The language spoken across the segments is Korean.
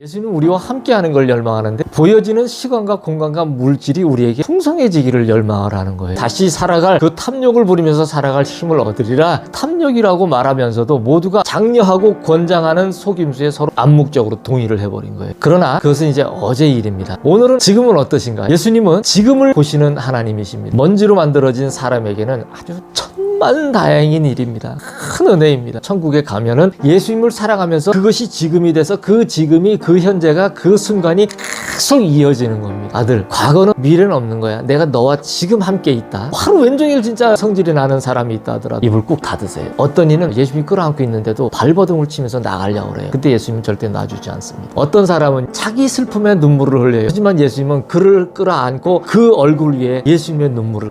예수님은 우리와 함께하는 걸 열망하는데 보여지는 시간과 공간과 물질이 우리에게 풍성해지기를 열망을 하는 거예요. 다시 살아갈 그 탐욕을 부리면서 살아갈 힘을 얻으리라. 탐욕이라고 말하면서도 모두가 장려하고 권장하는 속임수에 서로 암묵적으로 동의를 해버린 거예요. 그러나 그것은 이제 어제 일입니다. 오늘은 지금은 어떠신가? 예수님은 지금을 보시는 하나님이십니다. 먼지로 만들어진 사람에게는 아주 천만다행인 일입니다. 큰 은혜입니다. 천국에 가면은 예수님을 사랑하면서 그것이 지금이 돼서 그 지금이 그 현재가 그 순간이 계속 이어지는 겁니다. 아들, 과거는 미래는 없는 거야. 내가 너와 지금 함께 있다. 하루 왼종일 진짜 성질이 나는 사람이 있다 하더라도 입을 꾹 닫으세요. 어떤 이는 예수님이 끌어안고 있는데도 발버둥을 치면서 나가려고 그래요. 그때 예수님은 절대 놔주지 않습니다. 어떤 사람은 자기 슬픔에 눈물을 흘려요. 하지만 예수님은 그를 끌어안고 그 얼굴 위에 예수님의 눈물을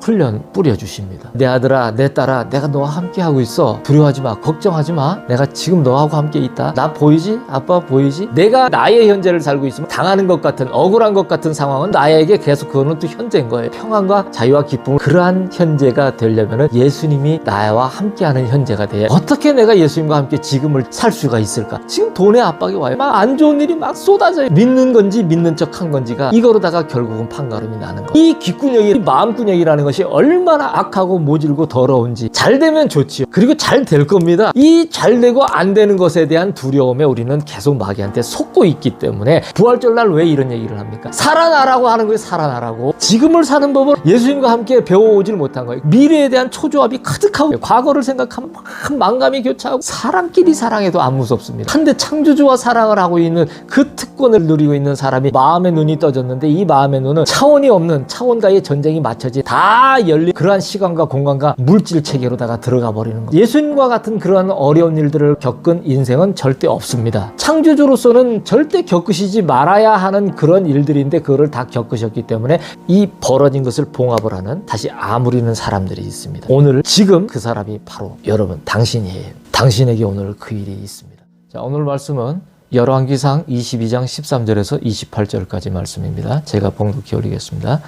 뿌려주십니다. 내 아들아, 내 딸아, 내가 너와 함께 하고 있어. 두려워하지 마. 걱정하지 마. 내가 지금 너하고 함께 있다. 나 보이지? 아빠 보이지? 내가 나의 현재를 살고 있으면 당하는 것 같은 억울한 것 같은 상황은 나에게 계속 그거는 또 현재인 거예요. 평안과 자유와 기쁨, 그러한 현재가 되려면 예수님이 나와 함께하는 현재가 돼야. 어떻게 내가 예수님과 함께 지금을 살 수가 있을까? 지금 돈의 압박이 와요. 막 안 좋은 일이 막 쏟아져요. 믿는 건지 믿는 척한 건지가 이거로다가 결국은 판가름이 나는 거예요. 이 귓구녕이, 이 마음구녕이라는 것이 얼마나 악하고 모질고 더러운지. 잘 되면 좋지요. 그리고 잘 될 겁니다. 이 잘 되고 안 되는 것에 대한 두려움에 우리는 계속 마귀한테 속고 있기 때문에 부활절날 왜 이런 얘기를 합니까? 살아나라고 하는 거예요. 살아나라고. 지금을 사는 법을 예수님과 함께 배워오질 못한 거예요. 미래에 대한 초조함이 가득하고 과거를 생각하면 막 만감이 교차하고 사람끼리 사랑해도 안 무섭습니다. 한데 창조주와 사랑을 하고 있는 그 특권을 누리고 있는 사람이 마음의 눈이 떠졌는데 이 마음의 눈은 차원이 없는 차원과의 전쟁이 맞춰지 다 열린 그러한 시간과 공간과 물질 체계로다가 들어가 버리는 거예요. 예수님과 같은 그러한 어려운 일들을 겪은 인생은 절대 없습니다. 창조주로서는 절대 겪으시지 말아야 하는 그런 일들인데 그거를 다 겪으셨기 때문에 이 벌어진 것을 봉합을 하는 다시 아무리는 사람들이 있습니다. 오늘 지금 그 사람이 바로 여러분 당신이에요. 당신에게 오늘 그 일이 있습니다. 자, 오늘 말씀은 열왕기상 22장 13절에서 28절까지 말씀입니다. 제가 봉독해 올리겠습니다.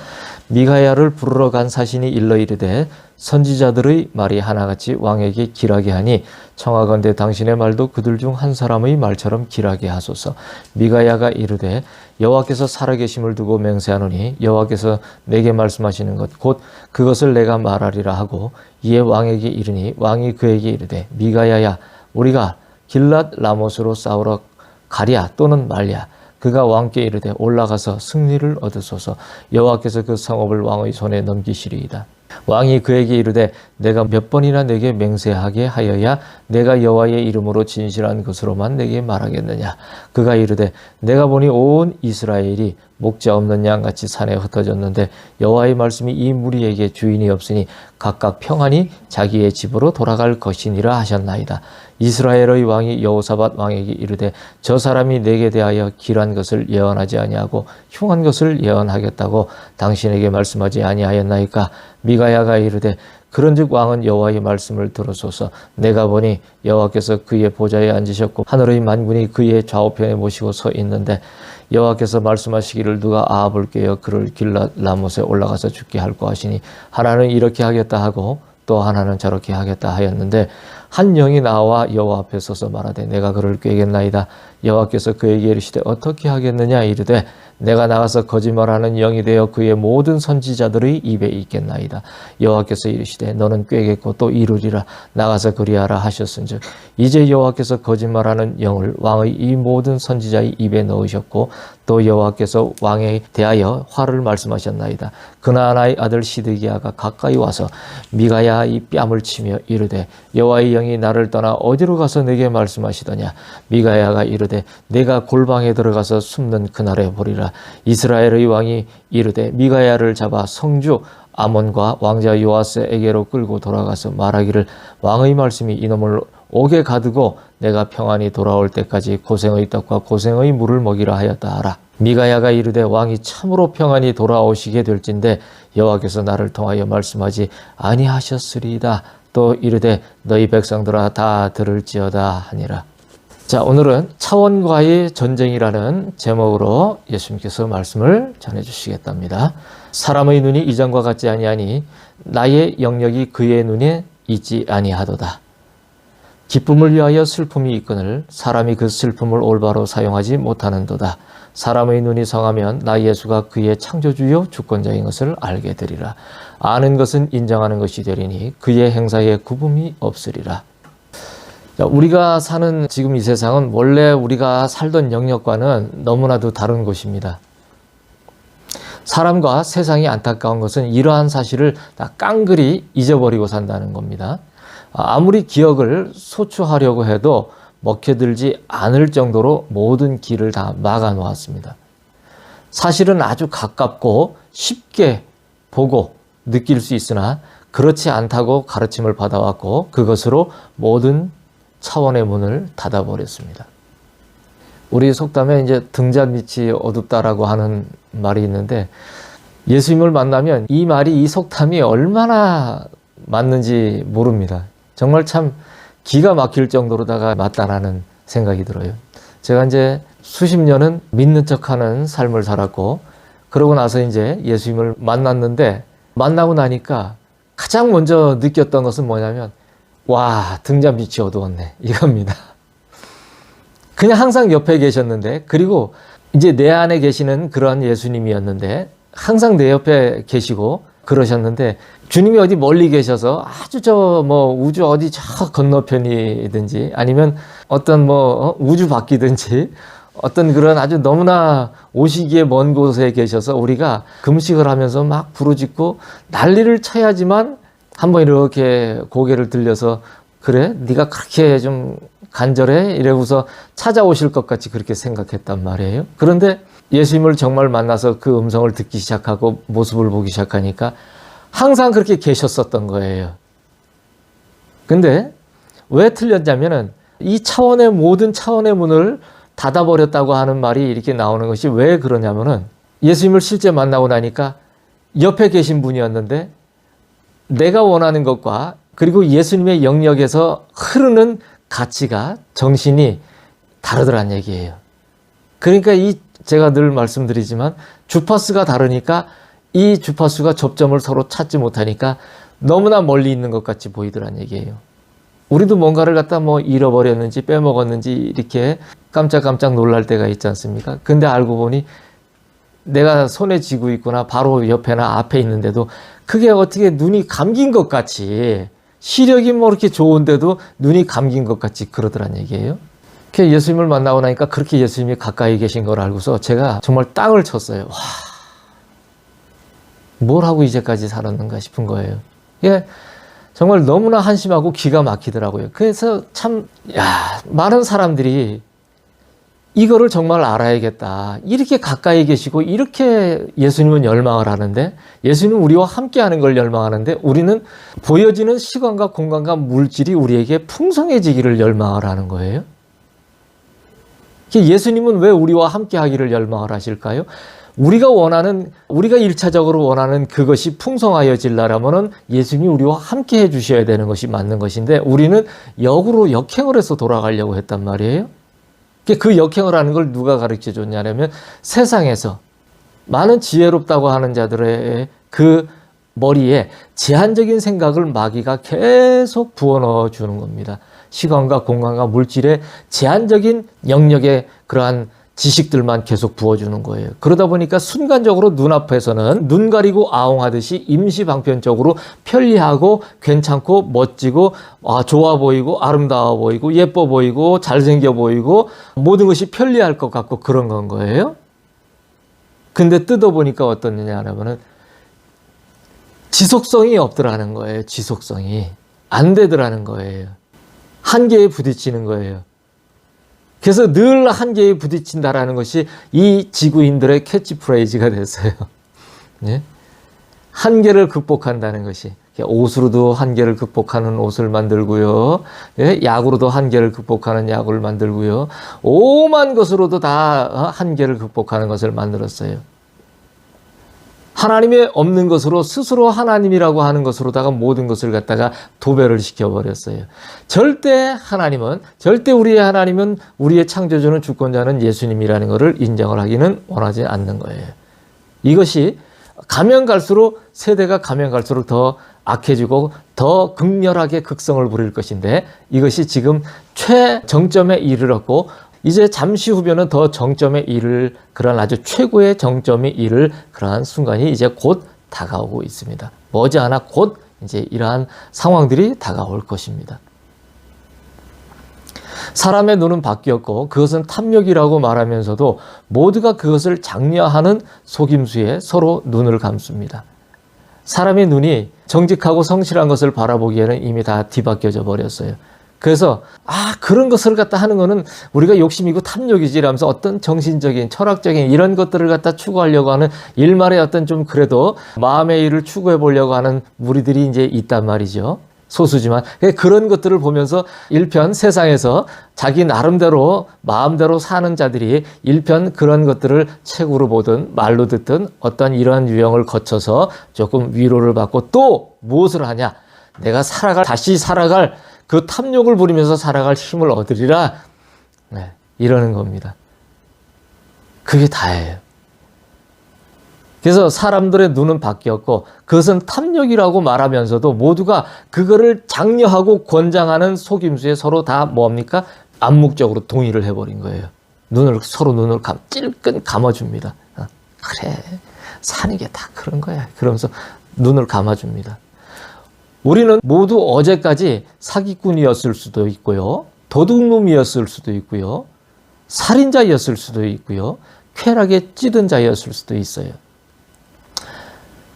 미가야를 부르러 간 사신이 일러 이르되 선지자들의 말이 하나같이 왕에게 길하게 하니 청하건대 당신의 말도 그들 중 한 사람의 말처럼 길하게 하소서. 미가야가 이르되 여호와께서 살아계심을 두고 맹세하노니 여호와께서 내게 말씀하시는 것 곧 그것을 내가 말하리라 하고 이에 왕에게 이르니 왕이 그에게 이르되 미가야야 우리가 길랏 라못으로 싸우러 가랴 또는 말랴. 그가 왕께 이르되 올라가서 승리를 얻으소서. 여호와께서 그 성읍을 왕의 손에 넘기시리이다. 왕이 그에게 이르되 내가 몇 번이나 내게 맹세하게 하여야 내가 여호와의 이름으로 진실한 것으로만 내게 말하겠느냐. 그가 이르되 내가 보니 온 이스라엘이 목자 없는 양같이 산에 흩어졌는데 여호와의 말씀이 이 무리에게 주인이 없으니 각각 평안히 자기의 집으로 돌아갈 것이니라 하셨나이다. 이스라엘의 왕이 여호사밧 왕에게 이르되 저 사람이 내게 대하여 길한 것을 예언하지 아니하고 흉한 것을 예언하겠다고 당신에게 말씀하지 아니하였나이까. 미가야가 이르되 그런즉 왕은 여호와의 말씀을 들으소서. 내가 보니 여호와께서 그의 보좌에 앉으셨고 하늘의 만군이 그의 좌우편에 모시고 서 있는데 여호와께서 말씀하시기를 누가 아합을 깨어 그를 길랏 라못에 올라가서 죽게 할까 하시니 하나는 이렇게 하겠다 하고 또 하나는 저렇게 하겠다 하였는데 한 영이 나와 여호와 앞에 서서 말하되 내가 그를 꾀겠나이다. 여호와께서 그에게 이르시되 어떻게 하겠느냐. 이르되 내가 나가서 거짓말하는 영이 되어 그의 모든 선지자들의 입에 있겠나이다. 여호와께서 이르시되 너는 꾀겠고 또 이루리라. 나가서 그리하라 하셨은즉 이제 여호와께서 거짓말하는 영을 왕의 이 모든 선지자의 입에 넣으셨고 또 여호와께서 왕에 대하여 화를 말씀하셨나이다. 그나아나의 아들 시드기야가 가까이 와서 미가야 이 뺨을 치며 이르되 여호와의 영이 나를 떠나 어디로 가서 내게 말씀하시더냐. 미가야가 이르되 내가 골방에 들어가서 숨는 그날에 보리라. 이스라엘의 왕이 이르되 미가야를 잡아 성주 아몬과 왕자 요아스에게로 끌고 돌아가서 말하기를 왕의 말씀이 이놈을 옥에 가두고 내가 평안히 돌아올 때까지 고생의 떡과 고생의 물을 먹이라 하였다 하라. 미가야가 이르되 왕이 참으로 평안히 돌아오시게 될진데 여호와께서 나를 통하여 말씀하지 아니하셨으리이다. 또 이르되 너희 백성들아 다 들을지어다 하니라. 자, 오늘은 차원과의 전쟁이라는 제목으로 예수님께서 말씀을 전해주시겠답니다. 사람의 눈이 이전과 같지 아니하니 나의 영역이 그의 눈에 있지 아니하도다. 기쁨을 위하여 슬픔이 있거늘 사람이 그 슬픔을 올바로 사용하지 못하는도다. 사람의 눈이 성하면 나 예수가 그의 창조주요 주권자인 것을 알게 되리라. 아는 것은 인정하는 것이 되리니 그의 행사에 구분이 없으리라. 우리가 사는 지금 이 세상은 원래 우리가 살던 영역과는 너무나도 다른 곳입니다. 사람과 세상이 안타까운 것은 이러한 사실을 다 깡그리 잊어버리고 산다는 겁니다. 아무리 기억을 소추하려고 해도 먹혀들지 않을 정도로 모든 길을 다 막아 놓았습니다. 사실은 아주 가깝고 쉽게 보고 느낄 수 있으나 그렇지 않다고 가르침을 받아왔고 그것으로 모든 차원의 문을 닫아버렸습니다. 우리 속담에 이제 등잔 밑이 어둡다라고 하는 말이 있는데 예수님을 만나면 이 말이 이 속담이 얼마나 맞는지 모릅니다. 정말 참 기가 막힐 정도로다가 맞다라는 생각이 들어요. 제가 이제 수십 년은 믿는 척하는 삶을 살았고 그러고 나서 이제 예수님을 만났는데 만나고 나니까 가장 먼저 느꼈던 것은 뭐냐면 와, 등잔 밑이 어두웠네 이겁니다. 그냥 항상 옆에 계셨는데 그리고 이제 내 안에 계시는 그런 예수님이었는데 항상 내 옆에 계시고 그러셨는데 주님이 어디 멀리 계셔서 아주 저 뭐 우주 어디 저 건너편이든지 아니면 어떤 뭐 우주 밖이든지 어떤 그런 아주 너무나 오시기에 먼 곳에 계셔서 우리가 금식을 하면서 막 부르짖고 난리를 쳐야지만 한번 이렇게 고개를 들려서 그래? 네가 그렇게 좀 간절해? 이러고서 찾아오실 것 같이 그렇게 생각했단 말이에요. 그런데 예수님을 정말 만나서 그 음성을 듣기 시작하고 모습을 보기 시작하니까 항상 그렇게 계셨었던 거예요. 근데 왜 틀렸냐면은 이 차원의 모든 차원의 문을 닫아버렸다고 하는 말이 이렇게 나오는 것이 왜 그러냐면은 예수님을 실제 만나고 나니까 옆에 계신 분이었는데 내가 원하는 것과 그리고 예수님의 영역에서 흐르는 가치가 정신이 다르더란 얘기예요. 그러니까 제가 늘 말씀드리지만 주파수가 다르니까 이 주파수가 접점을 서로 찾지 못하니까 너무나 멀리 있는 것 같이 보이더란 얘기예요. 우리도 뭔가를 갖다 뭐 잃어버렸는지 빼먹었는지 이렇게 깜짝깜짝 놀랄 때가 있지 않습니까? 근데 알고 보니 내가 손에 쥐고 있구나 바로 옆에나 앞에 있는데도 그게 어떻게 눈이 감긴 것 같이 시력이 뭐 이렇게 좋은데도 눈이 감긴 것 같이 그러더란 얘기예요. 예수님을 만나고 나니까 그렇게 예수님이 가까이 계신 걸 알고서 제가 정말 땅을 쳤어요. 와, 뭘 하고 이제까지 살았는가 싶은 거예요. 예, 정말 너무나 한심하고 기가 막히더라고요. 그래서 참, 많은 사람들이 이거를 정말 알아야겠다. 이렇게 가까이 계시고 이렇게 예수님은 열망을 하는데 예수님은 우리와 함께하는 걸 열망하는데 우리는 보여지는 시간과 공간과 물질이 우리에게 풍성해지기를 열망을 하는 거예요. 예수님은 왜 우리와 함께하기를 열망을 하실까요? 우리가 1차적으로 원하는 그것이 풍성하여질라면은 예수님이 우리와 함께 해주셔야 되는 것이 맞는 것인데 우리는 역행을 해서 돌아가려고 했단 말이에요. 그 역행을 하는 걸 누가 가르쳐 줬냐면 세상에서 많은 지혜롭다고 하는 자들의 그 머리에 제한적인 생각을 마귀가 계속 부어넣어 주는 겁니다. 시간과 공간과 물질의 제한적인 영역에 그러한 지식들만 계속 부어주는 거예요. 그러다 보니까 순간적으로 눈앞에서는 눈 가리고 아웅하듯이 임시방편적으로 편리하고 괜찮고 멋지고 좋아 보이고 아름다워 보이고 예뻐 보이고 잘생겨 보이고 모든 것이 편리할 것 같고 그런 건 거예요. 근데 뜯어보니까 어떠느냐 하면은 지속성이 없더라는 거예요. 지속성이 안 되더라는 거예요. 한계에 부딪히는 거예요. 그래서 늘 한계에 부딪힌다라는 것이 이 지구인들의 캐치프레이즈가 됐어요. 네? 한계를 극복한다는 것이 옷으로도 한계를 극복하는 옷을 만들고요. 네? 약으로도 한계를 극복하는 약을 만들고요. 오만 것으로도 다 한계를 극복하는 것을 만들었어요. 하나님의 없는 것으로 스스로 하나님이라고 하는 것으로다가 모든 것을 갖다가 도배를 시켜버렸어요. 절대 우리의 하나님은 우리의 창조주는 주권자는 예수님이라는 것을 인정을 하기는 원하지 않는 거예요. 이것이 가면 갈수록 세대가 가면 갈수록 더 악해지고 더 극렬하게 극성을 부릴 것인데 이것이 지금 최정점에 이르렀고 이제 잠시 후면은 더 정점에 이를 그런 아주 최고의 정점에 이를 그러한 순간이 이제 곧 다가오고 있습니다. 머지않아 곧 이제 이러한 상황들이 다가올 것입니다. 사람의 눈은 바뀌었고 그것은 탐욕이라고 말하면서도 모두가 그것을 장려하는 속임수에 서로 눈을 감습니다. 사람의 눈이 정직하고 성실한 것을 바라보기에는 이미 다 뒤바뀌어져 버렸어요. 그래서 그런 것을 갖다 하는 거는 우리가 욕심이고 탐욕이지 라면서 어떤 정신적인 철학적인 이런 것들을 갖다 추구하려고 하는 일말의 어떤 좀 그래도 마음의 일을 추구해 보려고 하는 무리들이 이제 있단 말이죠. 소수지만 그런 것들을 보면서 일편 세상에서 자기 나름대로 마음대로 사는 자들이 일편 그런 것들을 책으로 보든 말로 듣든 어떤 이러한 유형을 거쳐서 조금 위로를 받고 또 무엇을 하냐, 내가 다시 살아갈 그 탐욕을 부리면서 살아갈 힘을 얻으리라, 이러는 겁니다. 그게 다예요. 그래서 사람들의 눈은 바뀌었고 그것은 탐욕이라고 말하면서도 모두가 그거를 장려하고 권장하는 속임수에 서로 다 뭡니까? 암묵적으로 동의를 해버린 거예요. 서로 눈을 찔끔 감아줍니다. 그래, 사는 게 다 그런 거야. 그러면서 눈을 감아줍니다. 우리는 모두 어제까지 사기꾼이었을 수도 있고요, 도둑놈이었을 수도 있고요, 살인자였을 수도 있고요, 쾌락에 찌든 자였을 수도 있어요.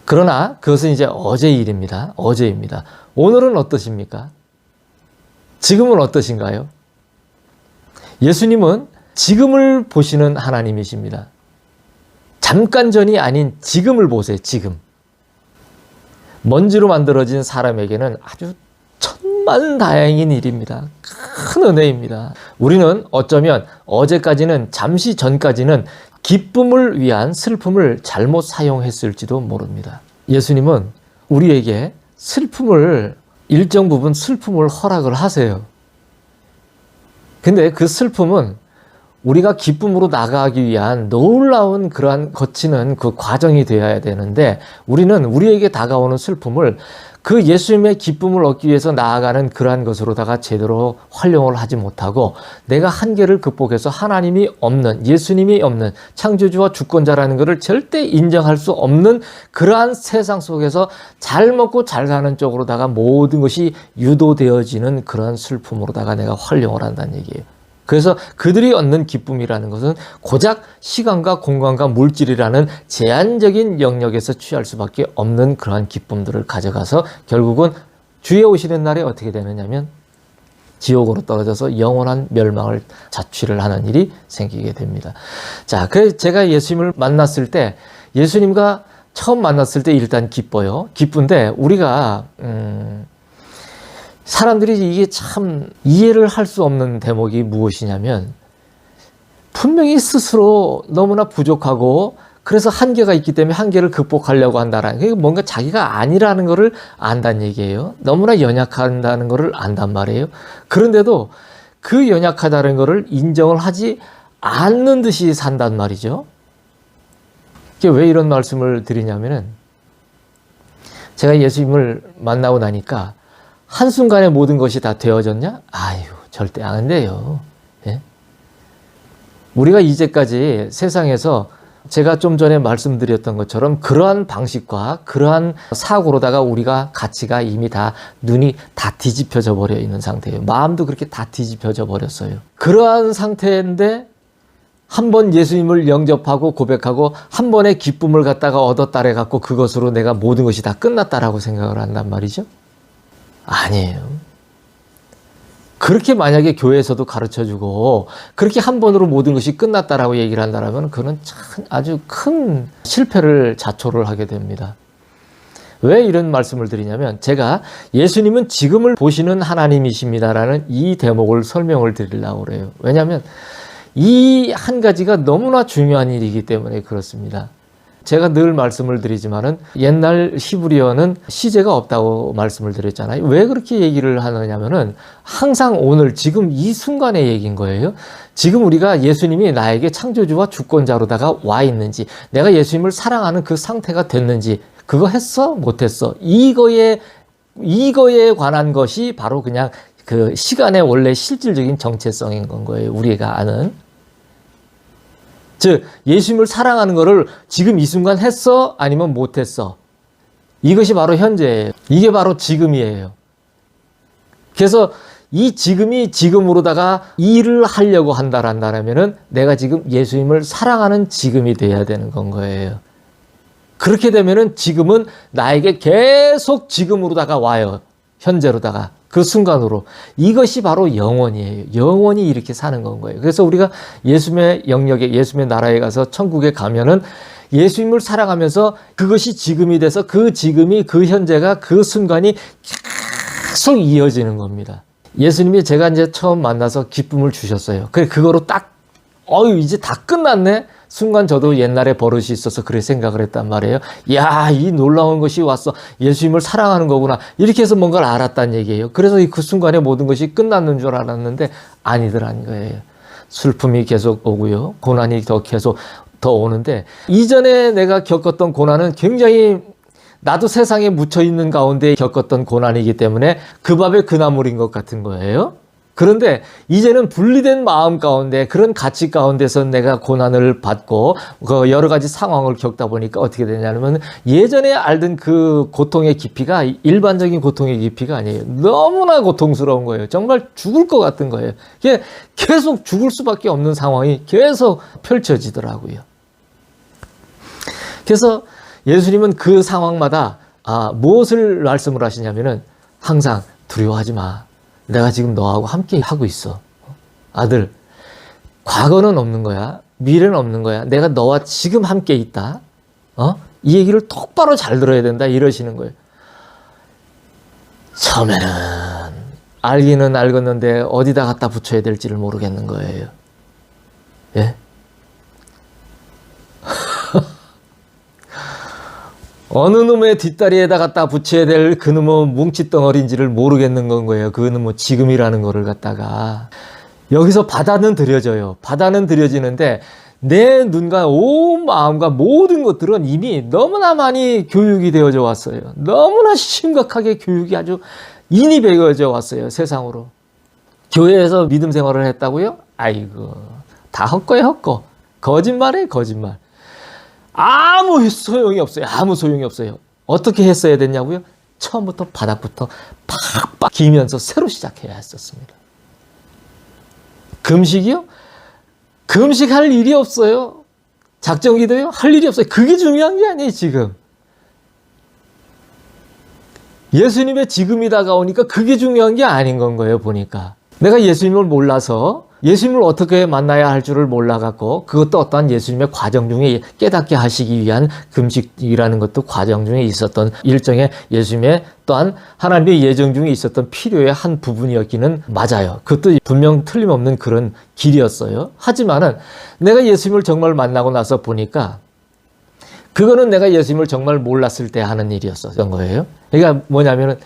그러나 그것은 이제 어제의 일입니다. 어제입니다. 오늘은 어떠십니까? 지금은 어떠신가요? 예수님은 지금을 보시는 하나님이십니다. 잠깐 전이 아닌 지금을 보세요. 지금. 먼지로 만들어진 사람에게는 아주 천만다행인 일입니다. 큰 은혜입니다. 우리는 어쩌면 어제까지는, 잠시 전까지는 기쁨을 위한 슬픔을 잘못 사용했을지도 모릅니다. 예수님은 우리에게 일정 부분 슬픔을 허락을 하세요. 근데 그 슬픔은 우리가 기쁨으로 나가기 위한 놀라운 그러한 거치는 그 과정이 되어야 되는데, 우리는 우리에게 다가오는 슬픔을 그 예수님의 기쁨을 얻기 위해서 나아가는 그러한 것으로다가 제대로 활용을 하지 못하고 내가 한계를 극복해서 하나님이 없는, 예수님이 없는 창조주와 주권자라는 것을 절대 인정할 수 없는 그러한 세상 속에서 잘 먹고 잘 사는 쪽으로다가 모든 것이 유도되어지는 그러한 슬픔으로다가 내가 활용을 한다는 얘기예요. 그래서 그들이 얻는 기쁨이라는 것은 고작 시간과 공간과 물질이라는 제한적인 영역에서 취할 수밖에 없는 그러한 기쁨들을 가져가서 결국은 주의 오시는 날에 어떻게 되느냐면 지옥으로 떨어져서 영원한 멸망을 자취를 하는 일이 생기게 됩니다. 자, 그래서 제가 예수님을 만났을 때, 예수님과 처음 만났을 때 일단 기뻐요. 기쁜데 우리가 사람들이 이게 참 이해를 할 수 없는 대목이 무엇이냐면, 분명히 스스로 너무나 부족하고 그래서 한계가 있기 때문에 한계를 극복하려고 한다라는 게 뭔가 자기가 아니라는 것을 안다는 얘기예요. 너무나 연약한다는 것을 안단 말이에요. 그런데도 그 연약하다는 것을 인정을 하지 않는 듯이 산단 말이죠. 이게 왜 이런 말씀을 드리냐면은, 제가 예수님을 만나고 나니까 한순간에 모든 것이 다 되어졌냐? 절대 안 돼요. 예? 우리가 이제까지 세상에서 제가 좀 전에 말씀드렸던 것처럼 그러한 방식과 그러한 사고로다가 우리가 가치가 이미 눈이 다 뒤집혀져 버려 있는 상태예요. 마음도 그렇게 다 뒤집혀져 버렸어요. 그러한 상태인데 한 번 예수님을 영접하고 고백하고 한 번의 기쁨을 갖다가 얻었다래 갖고 그것으로 내가 모든 것이 다 끝났다라고 생각을 한단 말이죠. 아니에요. 그렇게 만약에 교회에서도 가르쳐주고 그렇게 한 번으로 모든 것이 끝났다라고 얘기를 한다면 그건 참 아주 큰 실패를 자초를 하게 됩니다. 왜 이런 말씀을 드리냐면, 제가 예수님은 지금을 보시는 하나님이십니다라는 이 대목을 설명을 드리려고 그래요. 왜냐하면 이 한 가지가 너무나 중요한 일이기 때문에 그렇습니다. 제가 늘 말씀을 드리지만은 옛날 히브리어는 시제가 없다고 말씀을 드렸잖아요. 왜 그렇게 얘기를 하느냐면은 항상 오늘 지금 이 순간의 얘기인 거예요. 지금 우리가 예수님이 나에게 창조주와 주권자로다가 와 있는지, 내가 예수님을 사랑하는 그 상태가 됐는지, 그거 했어? 못했어? 이거에 이거에 관한 것이 바로 그냥 그 시간의 원래 실질적인 정체성인 건 거예요. 우리가 아는. 즉 예수님을 사랑하는 거를 지금 이 순간 했어? 아니면 못했어? 이것이 바로 현재예요. 이게 바로 지금이에요. 그래서 이 지금이 지금으로다가 일을 하려고 한다라면은 내가 지금 예수님을 사랑하는 지금이 돼야 되는 건 거예요. 그렇게 되면은 지금은 나에게 계속 지금으로다가 와요. 현재로다가. 그 순간으로. 이것이 바로 영원이에요. 영원히 이렇게 사는 건 거예요. 그래서 우리가 예수님의 영역에, 예수님의 나라에 가서 천국에 가면은 예수님을 사랑하면서 그것이 지금이 돼서 그 지금이 그 현재가 그 순간이 계속 이어지는 겁니다. 예수님이 제가 이제 처음 만나서 기쁨을 주셨어요. 그거로 딱, 이제 다 끝났네? 순간 저도 옛날에 버릇이 있어서 그렇게 생각을 했단 말이에요. 야, 이 놀라운 것이 왔어. 예수님을 사랑하는 거구나. 이렇게 해서 뭔가를 알았다는 얘기예요. 그래서 그 순간에 모든 것이 끝났는 줄 알았는데 아니더라는 거예요. 슬픔이 계속 오고요. 고난이 계속 더 오는데 이전에 내가 겪었던 고난은 굉장히 나도 세상에 묻혀있는 가운데 겪었던 고난이기 때문에 그 밥에 그 나물인 것 같은 거예요. 그런데 이제는 분리된 마음 가운데 그런 가치 가운데서 내가 고난을 받고 그 여러 가지 상황을 겪다 보니까 어떻게 되냐면 예전에 알던 그 고통의 깊이가 일반적인 고통의 깊이가 아니에요. 너무나 고통스러운 거예요. 정말 죽을 것 같은 거예요. 이게 계속 죽을 수밖에 없는 상황이 계속 펼쳐지더라고요. 그래서 예수님은 그 상황마다 무엇을 말씀을 하시냐면은 항상 두려워하지 마. 내가 지금 너하고 함께 하고 있어. 아들, 과거는 없는 거야. 미래는 없는 거야. 내가 너와 지금 함께 있다. 이 얘기를 똑바로 잘 들어야 된다. 이러시는 거예요. 처음에는 알기는 알겠는데 어디다 갖다 붙여야 될지를 모르겠는 거예요. 예? 어느 놈의 뒷다리에다 갖다 붙여야 될 그놈의 뭉칫덩어리인지를 모르겠는 건 거예요. 그놈의 지금이라는 거를 갖다가. 여기서 바다는 들여져요. 바다는 들여지는데 내 눈과 온 마음과 모든 것들은 이미 너무나 많이 교육이 되어져 왔어요. 너무나 심각하게 교육이 아주 인이 배어져 왔어요. 세상으로. 교회에서 믿음 생활을 했다고요? 아이고, 다 헛거예요, 헛거. 거짓말이에요, 거짓말. 아무 소용이 없어요. 아무 소용이 없어요. 어떻게 했어야 됐냐고요? 처음부터 바닥부터 팍팍 기면서 새로 시작해야 했었습니다. 금식이요? 금식할 일이 없어요. 작정기도요? 할 일이 없어요. 그게 중요한 게 아니에요, 지금. 예수님의 지금이 다가오니까 그게 중요한 게 아닌 건 거예요, 보니까. 내가 예수님을 몰라서 예수님을 어떻게 만나야 할 줄을 몰라갖고 그것도 어떠한 예수님의 과정 중에 깨닫게 하시기 위한 금식이라는 것도 과정 중에 있었던 일종의 예수님의 또한 하나님의 예정 중에 있었던 필요의 한 부분이었기는 맞아요. 그것도 분명 틀림없는 그런 길이었어요. 하지만은 내가 예수님을 정말 만나고 나서 보니까 그거는 내가 예수님을 정말 몰랐을 때 하는 일이었던 거예요. 그러니까 뭐냐면은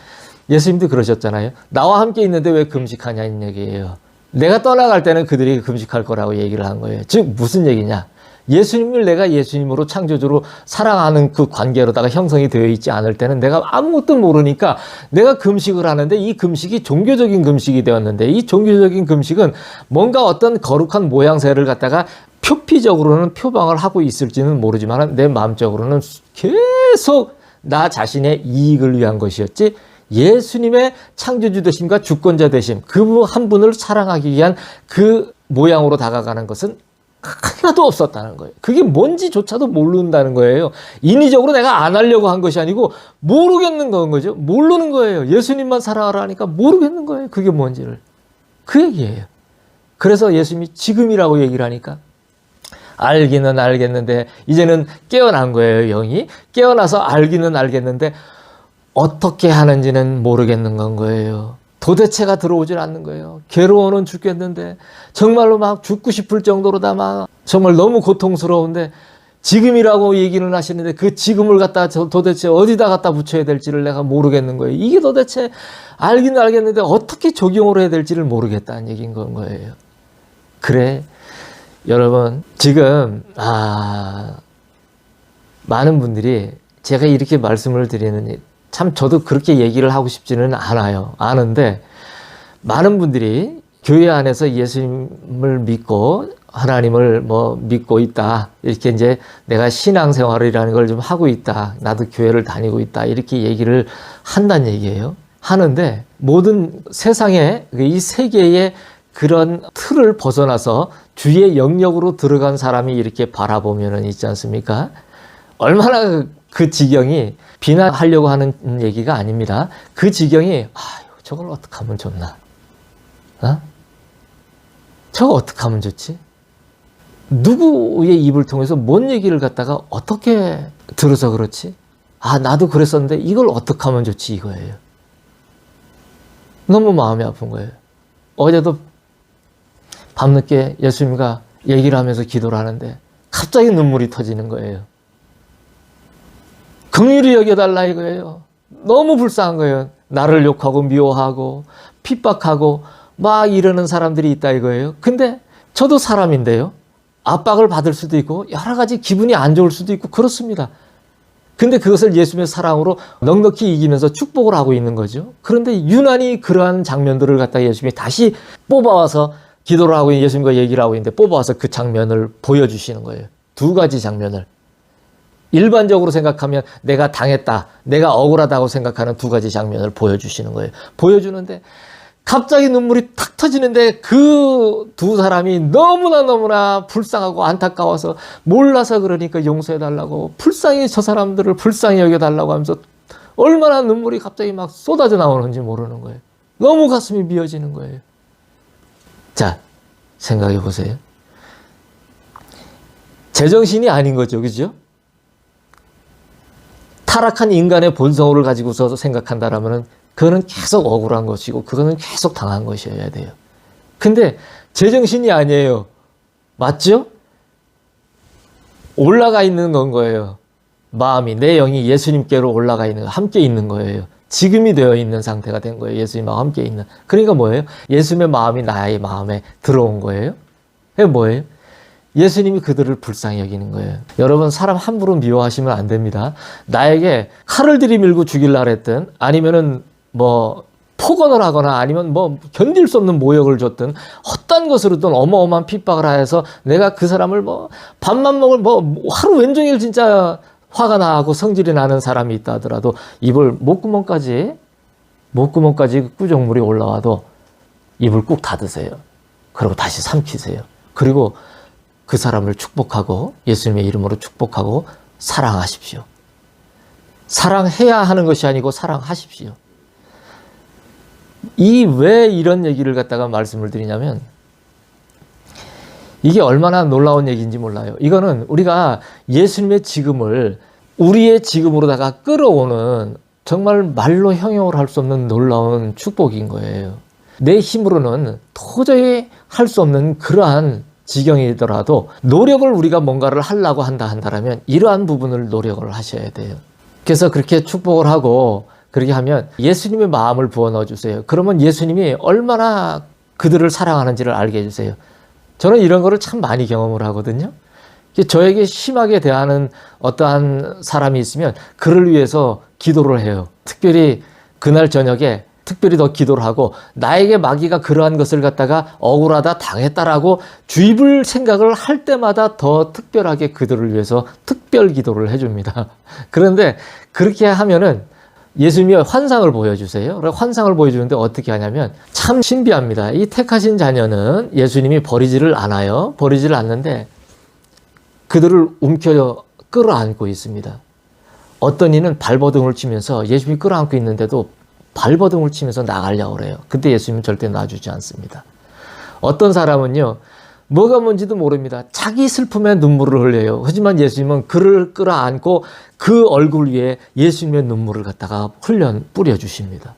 예수님도 그러셨잖아요. 나와 함께 있는데 왜 금식하냐는 얘기예요. 내가 떠나갈 때는 그들이 금식할 거라고 얘기를 한 거예요. 즉 무슨 얘기냐. 예수님을 내가 예수님으로 창조주로 사랑하는 그 관계로다가 형성이 되어 있지 않을 때는 내가 아무것도 모르니까 내가 금식을 하는데 이 금식이 종교적인 금식이 되었는데 이 종교적인 금식은 뭔가 어떤 거룩한 모양새를 갖다가 표피적으로는 표방을 하고 있을지는 모르지만 내 마음적으로는 계속 나 자신의 이익을 위한 것이었지 예수님의 창조주 되심과 주권자 되심 그 한 분을 사랑하기 위한 그 모양으로 다가가는 것은 하나도 없었다는 거예요. 그게 뭔지조차도 모른다는 거예요. 인위적으로 내가 안 하려고 한 것이 아니고 모르겠는 건 거죠. 모르는 거예요. 예수님만 사랑하라 하니까 모르겠는 거예요. 그게 뭔지를. 그 얘기예요. 그래서 예수님이 지금이라고 얘기를 하니까 알기는 알겠는데 이제는 깨어난 거예요. 영이. 깨어나서 알기는 알겠는데 어떻게 하는지는 모르겠는 건 거예요. 도대체가 들어오질 않는 거예요. 괴로워는 죽겠는데 정말로 막 죽고 싶을 정도로다 막 정말 너무 고통스러운데 지금이라고 얘기는 하시는데 그 지금을 갖다 도대체 어디다 갖다 붙여야 될지를 내가 모르겠는 거예요. 이게 도대체 알긴 알겠는데 어떻게 적용을 해야 될지를 모르겠다는 얘기인 건 거예요. 그래 여러분 지금 많은 분들이 제가 이렇게 말씀을 드리는 참 저도 그렇게 얘기를 하고 싶지는 않아요. 아는데 많은 분들이 교회 안에서 예수님을 믿고 하나님을 믿고 있다. 이렇게 이제 내가 신앙생활이라는 걸 좀 하고 있다. 나도 교회를 다니고 있다. 이렇게 얘기를 한다는 얘기예요. 하는데 모든 세상에 이 세계의 그런 틀을 벗어나서 주의 영역으로 들어간 사람이 이렇게 바라보면은 있지 않습니까? 얼마나 그 지경이 비난하려고 하는 얘기가 아닙니다. 그 지경이 저걸 어떻게 하면 좋나? 저거 어떻게 하면 좋지? 누구의 입을 통해서 뭔 얘기를 갖다가 어떻게 들어서 그렇지? 나도 그랬었는데 이걸 어떻게 하면 좋지 이거예요. 너무 마음이 아픈 거예요. 어제도 밤늦게 예수님과 얘기를 하면서 기도를 하는데 갑자기 눈물이 터지는 거예요. 긍휼히 여겨달라 이거예요. 너무 불쌍한 거예요. 나를 욕하고 미워하고 핍박하고 막 이러는 사람들이 있다 이거예요. 근데 저도 사람인데요. 압박을 받을 수도 있고 여러 가지 기분이 안 좋을 수도 있고 그렇습니다. 근데 그것을 예수님의 사랑으로 넉넉히 이기면서 축복을 하고 있는 거죠. 그런데 유난히 그러한 장면들을 갖다가 예수님이 다시 뽑아와서 기도를 하고 예수님과 얘기를 하고 있는데 뽑아와서 그 장면을 보여주시는 거예요. 두 가지 장면을. 일반적으로 생각하면 내가 당했다, 내가 억울하다고 생각하는 두 가지 장면을 보여주시는 거예요. 보여주는데 갑자기 눈물이 탁 터지는데 그 두 사람이 너무나 불쌍하고 안타까워서 몰라서 그러니까 용서해달라고 불쌍히 저 사람들을 불쌍히 여겨달라고 하면서 얼마나 눈물이 갑자기 막 쏟아져 나오는지 모르는 거예요. 너무 가슴이 미어지는 거예요. 자, 생각해 보세요. 제정신이 아닌 거죠. 그죠? 타락한 인간의 본성을 가지고서 생각한다라면은 그거는 계속 억울한 것이고 그거는 계속 당한 것이어야 돼요. 근데 제정신이 아니에요. 맞죠? 올라가 있는 건 거예요. 마음이, 내 영이 예수님께로 올라가 있는, 함께 있는 거예요. 지금이 되어 있는 상태가 된 거예요. 예수님과 함께 있는. 그러니까 뭐예요? 예수님의 마음이 나의 마음에 들어온 거예요. 그게 뭐예요? 예수님이 그들을 불쌍히 여기는 거예요. 여러분, 사람 함부로 미워하시면 안 됩니다. 나에게 칼을 들이밀고 죽일라 그랬든 아니면은 폭언을 하거나 아니면 견딜 수 없는 모욕을 줬든 헛단 것으로든 어마어마한 핍박을 하여서 내가 그 사람을 밥만 먹을 하루 왼종일 진짜 화가 나고 성질이 나는 사람이 있다 하더라도 입을 목구멍까지 꾸정물이 올라와도 입을 꾹 닫으세요. 그리고 다시 삼키세요. 그리고 그 사람을 축복하고 예수님의 이름으로 축복하고 사랑하십시오. 사랑해야 하는 것이 아니고 사랑하십시오. 왜 이런 얘기를 갖다가 말씀을 드리냐면 이게 얼마나 놀라운 얘기인지 몰라요. 이거는 우리가 예수님의 지금을 우리의 지금으로다가 끌어오는 정말 말로 형용을 할 수 없는 놀라운 축복인 거예요. 내 힘으로는 도저히 할 수 없는 그러한 지경이더라도 노력을 우리가 뭔가를 하려고 한다라면 이러한 부분을 노력을 하셔야 돼요. 그래서 그렇게 축복을 하고 그렇게 하면 예수님의 마음을 부어 넣어주세요. 그러면 예수님이 얼마나 그들을 사랑하는지를 알게 해주세요. 저는 이런 거를 참 많이 경험을 하거든요. 저에게 심하게 대하는 어떠한 사람이 있으면 그를 위해서 기도를 해요. 특별히 그날 저녁에 특별히 더 기도를 하고 나에게 마귀가 그러한 것을 갖다가 억울하다 당했다라고 주입을 생각을 할 때마다 더 특별하게 그들을 위해서 특별 기도를 해줍니다. 그런데 그렇게 하면은 예수님이 환상을 보여주세요. 환상을 보여주는데 어떻게 하냐면 참 신비합니다. 이 택하신 자녀는 예수님이 버리지를 않아요. 버리지를 않는데 그들을 움켜 끌어안고 있습니다. 어떤 이는 발버둥을 치면서 예수님이 끌어안고 있는데도 발버둥을 치면서 나가려고 그래요. 근데 예수님은 절대 놔주지 않습니다. 어떤 사람은요, 뭐가 뭔지도 모릅니다. 자기 슬픔에 눈물을 흘려요. 하지만 예수님은 그를 끌어안고 그 얼굴 위에 예수님의 눈물을 갖다가 뿌려주십니다.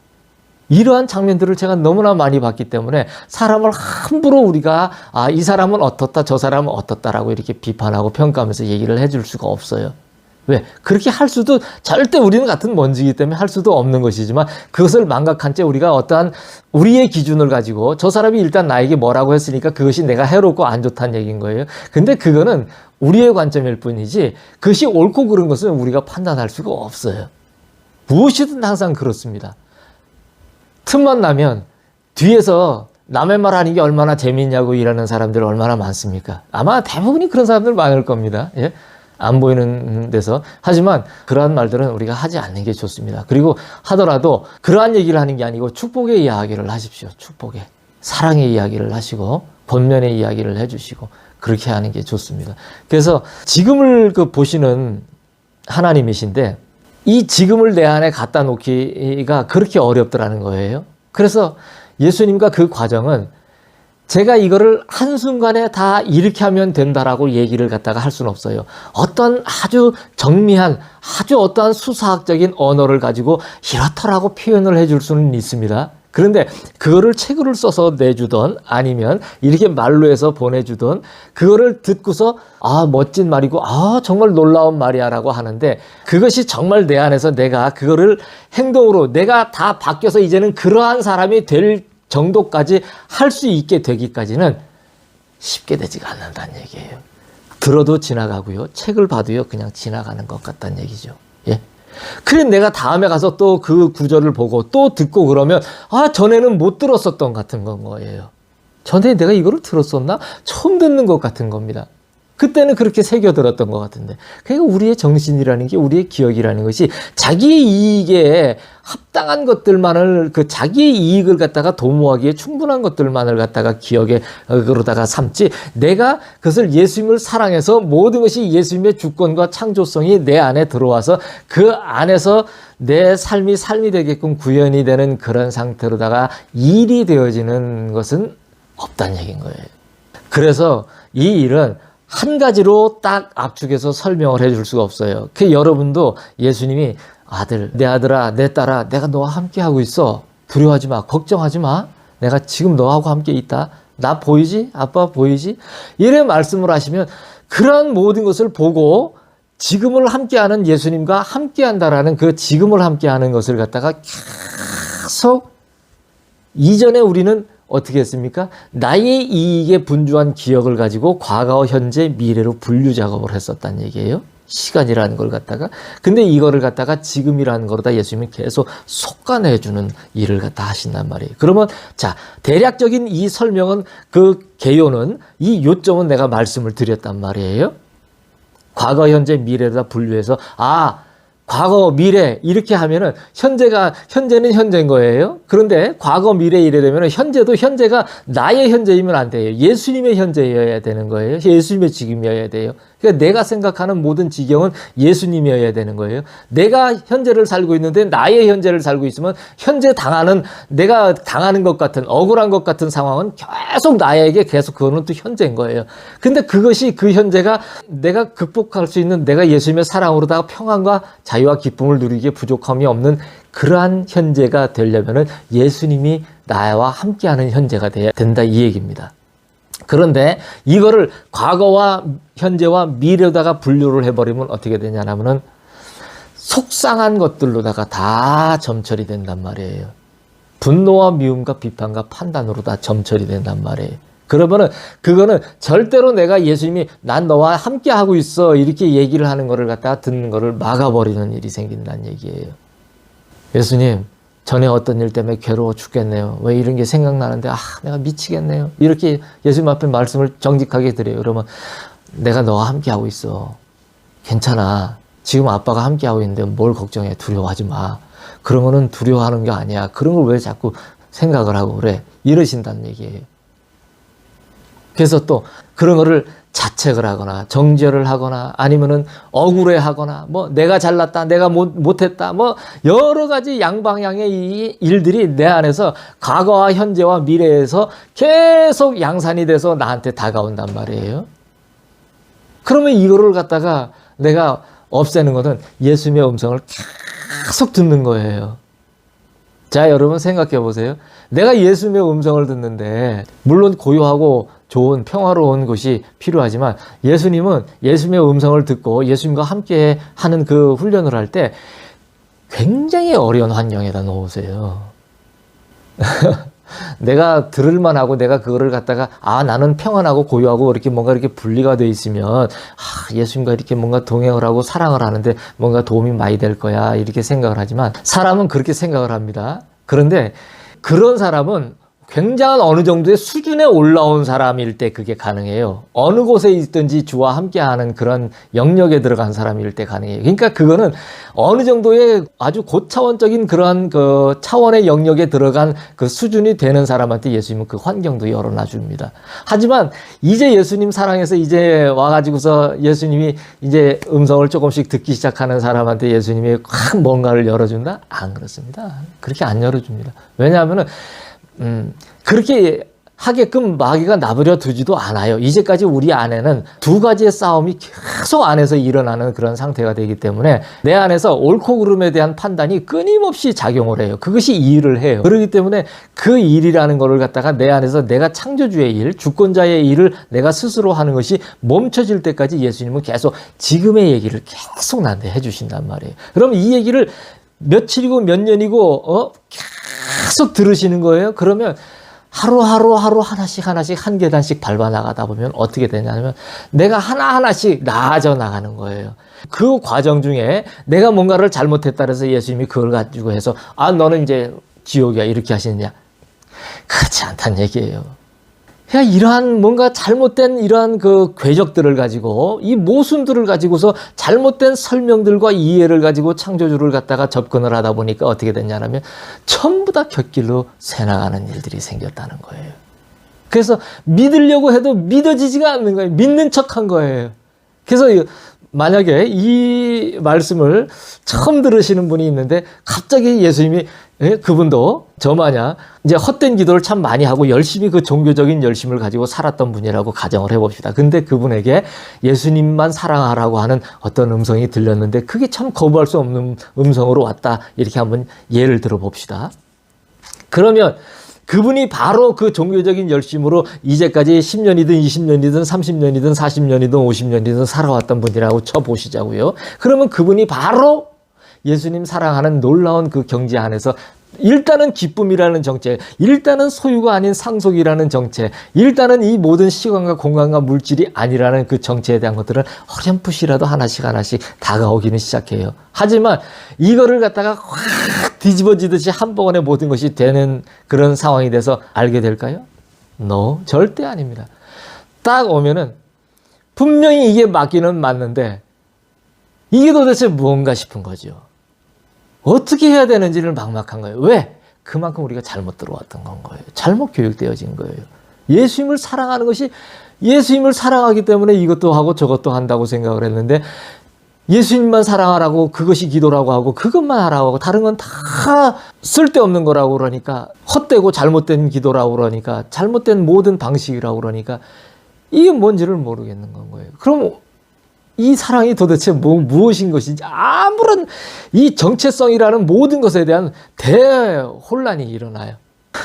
이러한 장면들을 제가 너무나 많이 봤기 때문에 사람을 함부로 우리가 이 사람은 어떻다 저 사람은 어떻다라고 이렇게 비판하고 평가하면서 얘기를 해줄 수가 없어요. 왜? 그렇게 할 수도 절대 우리는 같은 먼지이기 때문에 할 수도 없는 것이지만 그것을 망각한 채 우리가 어떠한 우리의 기준을 가지고 저 사람이 일단 나에게 뭐라고 했으니까 그것이 내가 해롭고 안 좋다는 얘기인 거예요. 근데 그거는 우리의 관점일 뿐이지 그것이 옳고 그른 것은 우리가 판단할 수가 없어요. 무엇이든 항상 그렇습니다. 틈만 나면 뒤에서 남의 말 하는 게 얼마나 재미있냐고 일하는 사람들 얼마나 많습니까? 아마 대부분이 그런 사람들 많을 겁니다. 예? 안 보이는 데서. 하지만 그러한 말들은 우리가 하지 않는 게 좋습니다. 그리고 하더라도 그러한 얘기를 하는 게 아니고 축복의 이야기를 하십시오. 축복의. 사랑의 이야기를 하시고 본면의 이야기를 해주시고 그렇게 하는 게 좋습니다. 그래서 지금을 보시는 하나님이신데 이 지금을 내 안에 갖다 놓기가 그렇게 어렵더라는 거예요. 그래서 예수님과 그 과정은 제가 이거를 한순간에 다 이렇게 하면 된다라고 얘기를 갖다가 할 수는 없어요. 어떤 아주 정밀한, 아주 어떠한 수사학적인 언어를 가지고 이렇다라고 표현을 해줄 수는 있습니다. 그런데 그거를 책으로 써서 내주던 아니면 이렇게 말로 해서 보내주던 그거를 듣고서 아 멋진 말이고 아 정말 놀라운 말이야 라고 하는데 그것이 정말 내 안에서 내가 그거를 행동으로 내가 다 바뀌어서 이제는 그러한 사람이 될 정도까지 할 수 있게 되기까지는 쉽게 되지가 않는다는 얘기예요. 들어도 지나가고요. 책을 봐도요. 그냥 지나가는 것 같다는 얘기죠. 예. 그래 내가 다음에 가서 또 그 구절을 보고 또 듣고 그러면 아 전에는 못 들었었던 같은 건 거예요. 전에 내가 이거를 들었었나? 처음 듣는 것 같은 겁니다. 그때는 그렇게 새겨들었던 것 같은데 그러니까 우리의 정신이라는 게 우리의 기억이라는 것이 자기의 이익에 합당한 것들만을 그 자기의 이익을 갖다가 도모하기에 충분한 것들만을 갖다가 기억에 그러다가 삼지 내가 그것을 예수님을 사랑해서 모든 것이 예수님의 주권과 창조성이 내 안에 들어와서 그 안에서 내 삶이 되게끔 구현이 되는 그런 상태로다가 일이 되어지는 것은 없다는 얘기인 거예요. 그래서 이 일은 한 가지로 딱 압축해서 설명을 해줄 수가 없어요. 그 여러분도 예수님이 아들, 내 아들아, 내 딸아, 내가 너와 함께 하고 있어. 두려워하지 마. 걱정하지 마. 내가 지금 너하고 함께 있다. 나 보이지? 아빠 보이지? 이래 말씀을 하시면 그런 모든 것을 보고 지금을 함께하는 예수님과 함께한다라는 그 지금을 함께하는 것을 갖다가 계속 이전에 우리는 어떻게 했습니까? 나의 이익에 분주한 기억을 가지고 과거, 현재, 미래로 분류 작업을 했었다는 얘기예요. 시간이라는 걸 갖다가. 근데 이거를 갖다가 지금이라는 거로다 예수님이 계속 속간해주는 일을 갖다 하신단 말이에요. 그러면 자, 대략적인 이 설명은 그 개요는 이 요점은 내가 말씀을 드렸단 말이에요. 과거, 현재, 미래로다 분류해서 과거, 미래 이렇게 하면은 현재는 현재인 거예요. 그런데 과거, 미래 이래 되면은 현재도 현재가 나의 현재이면 안 돼요. 예수님의 현재여야 되는 거예요. 예수님의 지금이어야 돼요. 그러니까 내가 생각하는 모든 지경은 예수님이어야 되는 거예요. 내가 현재를 살고 있는데 나의 현재를 살고 있으면 내가 당하는 것 같은 억울한 것 같은 상황은 계속 나에게 계속 그거는 또 현재인 거예요. 근데 그것이 그 현재가 내가 극복할 수 있는 내가 예수님의 사랑으로다가 평안과 자유와 기쁨을 누리기에 부족함이 없는 그러한 현재가 되려면은 예수님이 나와 함께하는 현재가 돼야 된다 이 얘기입니다. 그런데 이거를 과거와 현재와 미래로다가 분류를 해버리면 어떻게 되냐면은 속상한 것들로다가 다 점철이 된단 말이에요. 분노와 미움과 비판과 판단으로 다 점철이 된단 말이에요. 그러면은 그거는 절대로 내가 예수님이 난 너와 함께 하고 있어 이렇게 얘기를 하는 거를 갖다가 듣는 거를 막아버리는 일이 생긴다는 얘기예요. 예수님 전에 어떤 일 때문에 괴로워 죽겠네요. 왜 이런 게 생각나는데 내가 미치겠네요. 이렇게 예수님 앞에 말씀을 정직하게 드려요. 그러면 내가 너와 함께 하고 있어. 괜찮아. 지금 아빠가 함께 하고 있는데 뭘 걱정해. 두려워하지 마. 그런 거는 두려워하는 게 아니야. 그런 걸 왜 자꾸 생각을 하고 그래. 이러신다는 얘기예요. 그래서 또 그런 거를 자책을 하거나 정죄를 하거나 아니면은 억울해하거나 뭐 내가 잘났다 내가 못했다 뭐 여러 가지 양방향의 이 일들이 내 안에서 과거와 현재와 미래에서 계속 양산이 돼서 나한테 다가온단 말이에요. 그러면 이거를 갖다가 내가 없애는 것은 예수님의 음성을 계속 듣는 거예요. 자, 여러분 생각해 보세요. 내가 예수님의 음성을 듣는데 물론 고요하고 좋은 평화로운 것이 필요하지만 예수님은 예수님의 음성을 듣고 예수님과 함께 하는 그 훈련을 할 때 굉장히 어려운 환경에다 놓으세요. 내가 들을만 하고 내가 그거를 갖다가 나는 평안하고 고요하고 이렇게 뭔가 이렇게 분리가 돼 있으면 예수님과 이렇게 뭔가 동행을 하고 사랑을 하는데 뭔가 도움이 많이 될 거야 이렇게 생각을 하지만 사람은 그렇게 생각을 합니다. 그런데 그런 사람은 굉장한 어느 정도의 수준에 올라온 사람일 때 그게 가능해요. 어느 곳에 있든지 주와 함께하는 그런 영역에 들어간 사람일 때 가능해요. 그러니까 그거는 어느 정도의 아주 고차원적인 그런 그 차원의 영역에 들어간 그 수준이 되는 사람한테 예수님은 그 환경도 열어놔 줍니다. 하지만 이제 예수님 사랑해서 이제 와가지고서 예수님이 이제 음성을 조금씩 듣기 시작하는 사람한테 예수님이 확 뭔가를 열어준다? 안 그렇습니다. 그렇게 안 열어줍니다. 왜냐하면은 그렇게 하게끔 마귀가 나부려 두지도 않아요. 이제까지 우리 안에는 두 가지의 싸움이 계속 안에서 일어나는 그런 상태가 되기 때문에 내 안에서 옳고 그름에 대한 판단이 끊임없이 작용을 해요. 그것이 일을 해요. 그렇기 때문에 그 일이라는 거를 갖다가 내 안에서 내가 창조주의 일, 주권자의 일을 내가 스스로 하는 것이 멈춰질 때까지 예수님은 계속 지금의 얘기를 계속 나한테 해주신단 말이에요. 그럼 이 얘기를 며칠이고 몇 년이고 계속 들으시는 거예요. 그러면 하루 하나씩 한 계단씩 밟아 나가다 보면 어떻게 되냐면 내가 하나하나씩 나아져 나가는 거예요. 그 과정 중에 내가 뭔가를 잘못했다 그래서 예수님이 그걸 가지고 해서 너는 이제 지옥이야 이렇게 하시느냐? 그렇지 않다는 얘기예요. 그냥 이러한 뭔가 잘못된 이러한 그 궤적들을 가지고 이 모순들을 가지고서 잘못된 설명들과 이해를 가지고 창조주를 갖다가 접근을 하다 보니까 어떻게 됐냐면 전부 다 곁길로 새나가는 일들이 생겼다는 거예요. 그래서 믿으려고 해도 믿어지지가 않는 거예요. 믿는 척한 거예요. 그래서 만약에 이 말씀을 처음 들으시는 분이 있는데 갑자기 예수님이 그분도 저 마냥 이제 헛된 기도를 참 많이 하고 열심히 그 종교적인 열심을 가지고 살았던 분이라고 가정을 해봅시다. 근데 그분에게 예수님만 사랑하라고 하는 어떤 음성이 들렸는데 그게 참 거부할 수 없는 음성으로 왔다. 이렇게 한번 예를 들어봅시다. 그러면 그분이 바로 그 종교적인 열심으로 이제까지 10년이든 20년이든 30년이든 40년이든 50년이든 살아왔던 분이라고 쳐보시자고요. 그러면 그분이 바로 예수님 사랑하는 놀라운 그 경지 안에서 일단은 기쁨이라는 정체, 일단은 소유가 아닌 상속이라는 정체, 일단은 이 모든 시간과 공간과 물질이 아니라는 그 정체에 대한 것들은 어렴풋이라도 하나씩 다가오기는 시작해요. 하지만 이거를 갖다가 확 뒤집어지듯이 한꺼번에 모든 것이 되는 그런 상황이 돼서 알게 될까요? No, 절대 아닙니다. 딱 오면은 분명히 이게 맞기는 맞는데 이게 도대체 무언가 싶은 거죠. 어떻게 해야 되는지를 막막한 거예요. 왜? 그만큼 우리가 잘못 들어왔던 건 거예요. 잘못 교육되어진 거예요. 예수님을 사랑하는 것이 예수님을 사랑하기 때문에 이것도 하고 저것도 한다고 생각을 했는데 예수님만 사랑하라고 그것이 기도라고 하고 그것만 하라고 하고 다른 건 다 쓸데없는 거라고 그러니까 헛되고 잘못된 기도라고 그러니까 잘못된 모든 방식이라고 그러니까 이게 뭔지를 모르겠는 건 거예요. 그럼 이 사랑이 도대체 무엇인 것인지 아무런 이 정체성이라는 모든 것에 대한 대혼란이 일어나요.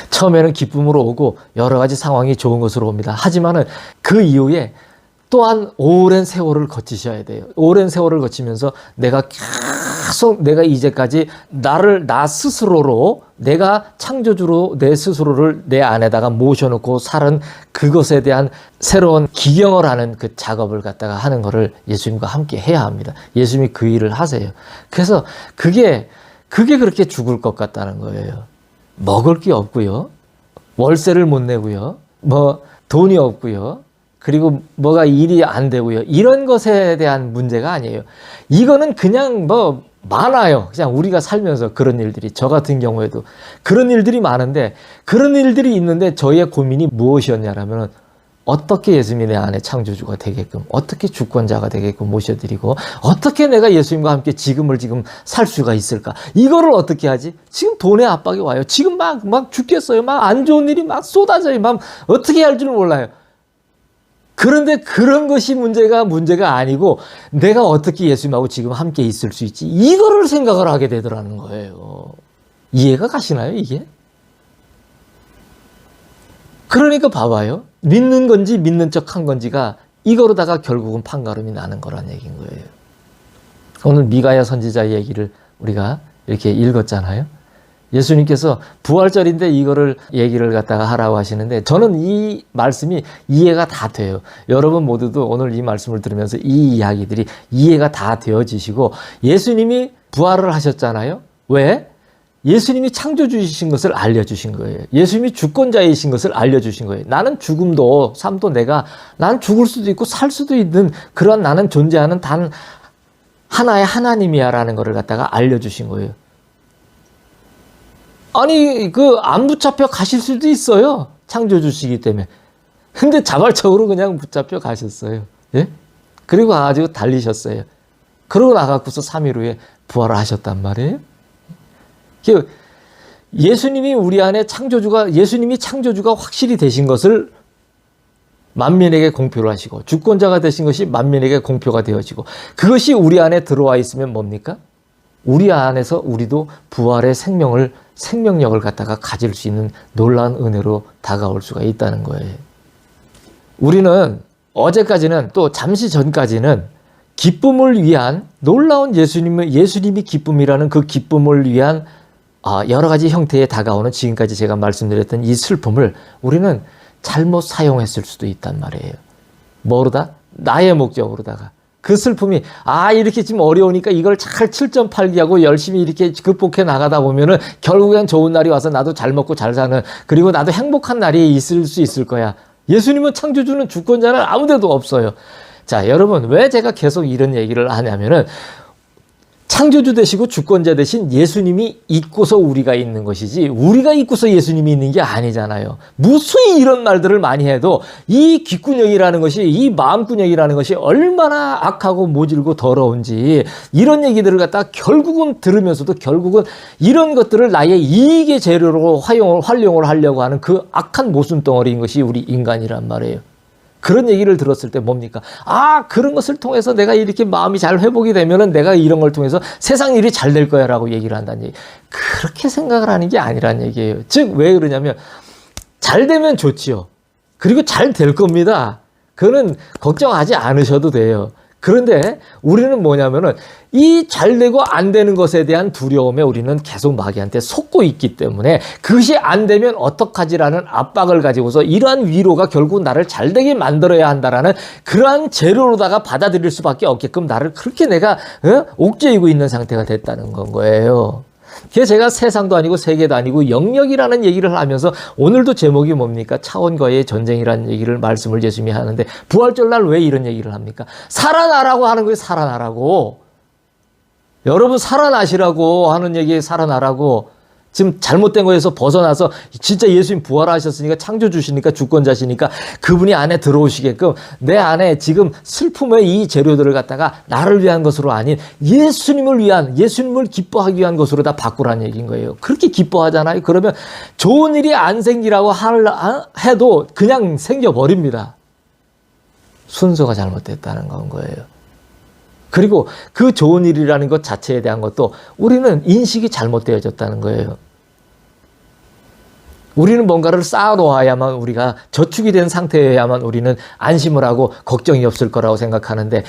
처음에는 기쁨으로 오고 여러 가지 상황이 좋은 것으로 옵니다. 하지만은 그 이후에 또한 오랜 세월을 거치셔야 돼요. 오랜 세월을 거치면서 내가 계속 내가 이제까지 나 스스로로 내가 창조주로 내 스스로를 내 안에다가 모셔놓고 살은 그것에 대한 새로운 기경을 하는 그 작업을 갖다가 하는 거를 예수님과 함께 해야 합니다. 예수님이 그 일을 하세요. 그래서 그게 그렇게 죽을 것 같다는 거예요. 먹을 게 없고요. 월세를 못 내고요. 돈이 없고요. 그리고 뭐가 일이 안 되고요. 이런 것에 대한 문제가 아니에요. 이거는 그냥 많아요. 그냥 우리가 살면서 그런 일들이. 저 같은 경우에도 그런 일들이 많은데 그런 일들이 있는데 저희의 고민이 무엇이었냐면 어떻게 예수님이 내 안에 창조주가 되게끔 어떻게 주권자가 되게끔 모셔드리고 어떻게 내가 예수님과 함께 지금 살 수가 있을까. 이거를 어떻게 하지? 지금 돈의 압박이 와요. 지금 막 죽겠어요. 막 안 좋은 일이 막 쏟아져요. 막 어떻게 할 줄 몰라요. 그런데 그런 것이 문제가 아니고 내가 어떻게 예수님하고 지금 함께 있을 수 있지? 이거를 생각을 하게 되더라는 거예요. 이해가 가시나요, 이게? 그러니까 봐봐요. 믿는 건지 믿는 척한 건지가 이거로다가 결국은 판가름이 나는 거란 얘기인 거예요. 오늘 미가야 선지자의 얘기를 우리가 이렇게 읽었잖아요. 예수님께서 부활절인데 이거를 얘기를 갖다가 하라고 하시는데 저는 이 말씀이 이해가 다 돼요. 여러분 모두도 오늘 이 말씀을 들으면서 이 이야기들이 이해가 다 되어지시고 예수님이 부활을 하셨잖아요. 왜? 예수님이 창조주이신 것을 알려주신 거예요. 예수님이 주권자이신 것을 알려주신 거예요. 나는 죽음도 삶도 나는 죽을 수도 있고 살 수도 있는 그런 나는 존재하는 단 하나의 하나님이야 라는 것을 갖다가 알려주신 거예요. 아니 안 붙잡혀 가실 수도 있어요. 창조주시기 때문에. 근데 자발적으로 그냥 붙잡혀 가셨어요. 예? 그리고 아주 달리셨어요. 그러고 나가고서 3일 후에 부활을 하셨단 말이에요. 예수님이 우리 안에 예수님이 창조주가 확실히 되신 것을 만민에게 공표를 하시고 주권자가 되신 것이 만민에게 공표가 되어지고 그것이 우리 안에 들어와 있으면 뭡니까? 우리 안에서 우리도 부활의 생명력을 갖다가 가질 수 있는 놀라운 은혜로 다가올 수가 있다는 거예요. 우리는 어제까지는 또 잠시 전까지는 기쁨을 위한 놀라운 예수님이 기쁨이라는 그 기쁨을 위한 여러 가지 형태에 다가오는 지금까지 제가 말씀드렸던 이 슬픔을 우리는 잘못 사용했을 수도 있단 말이에요. 뭐로다? 나의 목적으로다가. 그 슬픔이 이렇게 지금 어려우니까 이걸 잘 7.8기 하고 열심히 이렇게 극복해 나가다 보면은 결국엔 좋은 날이 와서 나도 잘 먹고 잘 사는 그리고 나도 행복한 날이 있을 수 있을 거야. 예수님은 창조주는 주권자는 아무 데도 없어요. 자, 여러분 왜 제가 계속 이런 얘기를 하냐면은 창조주 되시고 주권자 되신 예수님이 있고서 우리가 있는 것이지 우리가 있고서 예수님이 있는 게 아니잖아요. 무수히 이런 말들을 많이 해도 이 귓구녕이라는 것이 이 마음구녕이라는 것이 얼마나 악하고 모질고 더러운지 이런 얘기들을 갖다가 결국은 들으면서도 결국은 이런 것들을 나의 이익의 재료로 활용을 하려고 하는 그 악한 모순덩어리인 것이 우리 인간이란 말이에요. 그런 얘기를 들었을 때 뭡니까? 그런 것을 통해서 내가 이렇게 마음이 잘 회복이 되면은 내가 이런 걸 통해서 세상 일이 잘 될 거야 라고 얘기를 한다는 얘기. 그렇게 생각을 하는 게 아니란 얘기예요. 즉, 왜 그러냐면, 잘 되면 좋지요. 그리고 잘 될 겁니다. 그거는 걱정하지 않으셔도 돼요. 그런데 우리는 뭐냐면은 이 잘 되고 안 되는 것에 대한 두려움에 우리는 계속 마귀한테 속고 있기 때문에 그것이 안 되면 어떡하지라는 압박을 가지고서 이러한 위로가 결국 나를 잘 되게 만들어야 한다라는 그러한 재료로다가 받아들일 수밖에 없게끔 나를 그렇게 내가 옥죄이고 있는 상태가 됐다는 건 거예요. 그래서 제가 세상도 아니고 세계도 아니고 영역이라는 얘기를 하면서 오늘도 제목이 뭡니까? 차원과의 전쟁이라는 얘기를 말씀을 예수님이 하는데 부활절날 왜 이런 얘기를 합니까? 살아나라고 하는 거예요. 살아나라고. 여러분 살아나시라고 하는 얘기에 살아나라고. 지금 잘못된 거에서 벗어나서 진짜 예수님 부활하셨으니까 창조주시니까 주권자시니까 그분이 안에 들어오시게끔 내 안에 지금 슬픔의 이 재료들을 갖다가 나를 위한 것으로 아닌 예수님을 위한 예수님을 기뻐하기 위한 것으로 다 바꾸라는 얘기인 거예요. 그렇게 기뻐하잖아요. 그러면 좋은 일이 안 생기라고 해도 그냥 생겨버립니다. 순서가 잘못됐다는 건 거예요. 그리고 그 좋은 일이라는 것 자체에 대한 것도 우리는 인식이 잘못되어졌다는 거예요. 우리는 뭔가를 쌓아놓아야만 우리가 저축이 된 상태여야만 우리는 안심을 하고 걱정이 없을 거라고 생각하는데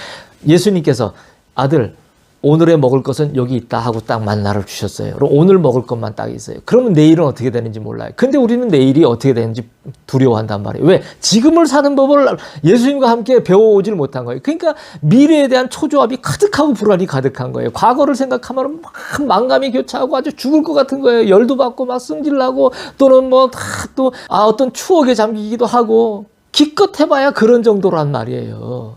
예수님께서 아들 오늘에 먹을 것은 여기 있다 하고 딱 만나를 주셨어요. 그럼 오늘 먹을 것만 딱 있어요. 그러면 내일은 어떻게 되는지 몰라요. 근데 우리는 내일이 어떻게 되는지 두려워한단 말이에요. 왜? 지금을 사는 법을 예수님과 함께 배워오질 못한 거예요. 그러니까 미래에 대한 초조함이 가득하고 불안이 가득한 거예요. 과거를 생각하면 막 망감이 교차하고 아주 죽을 것 같은 거예요. 열도 받고 막 승질나고 또는 뭐 다 또 어떤 추억에 잠기기도 하고 기껏 해봐야 그런 정도란 말이에요.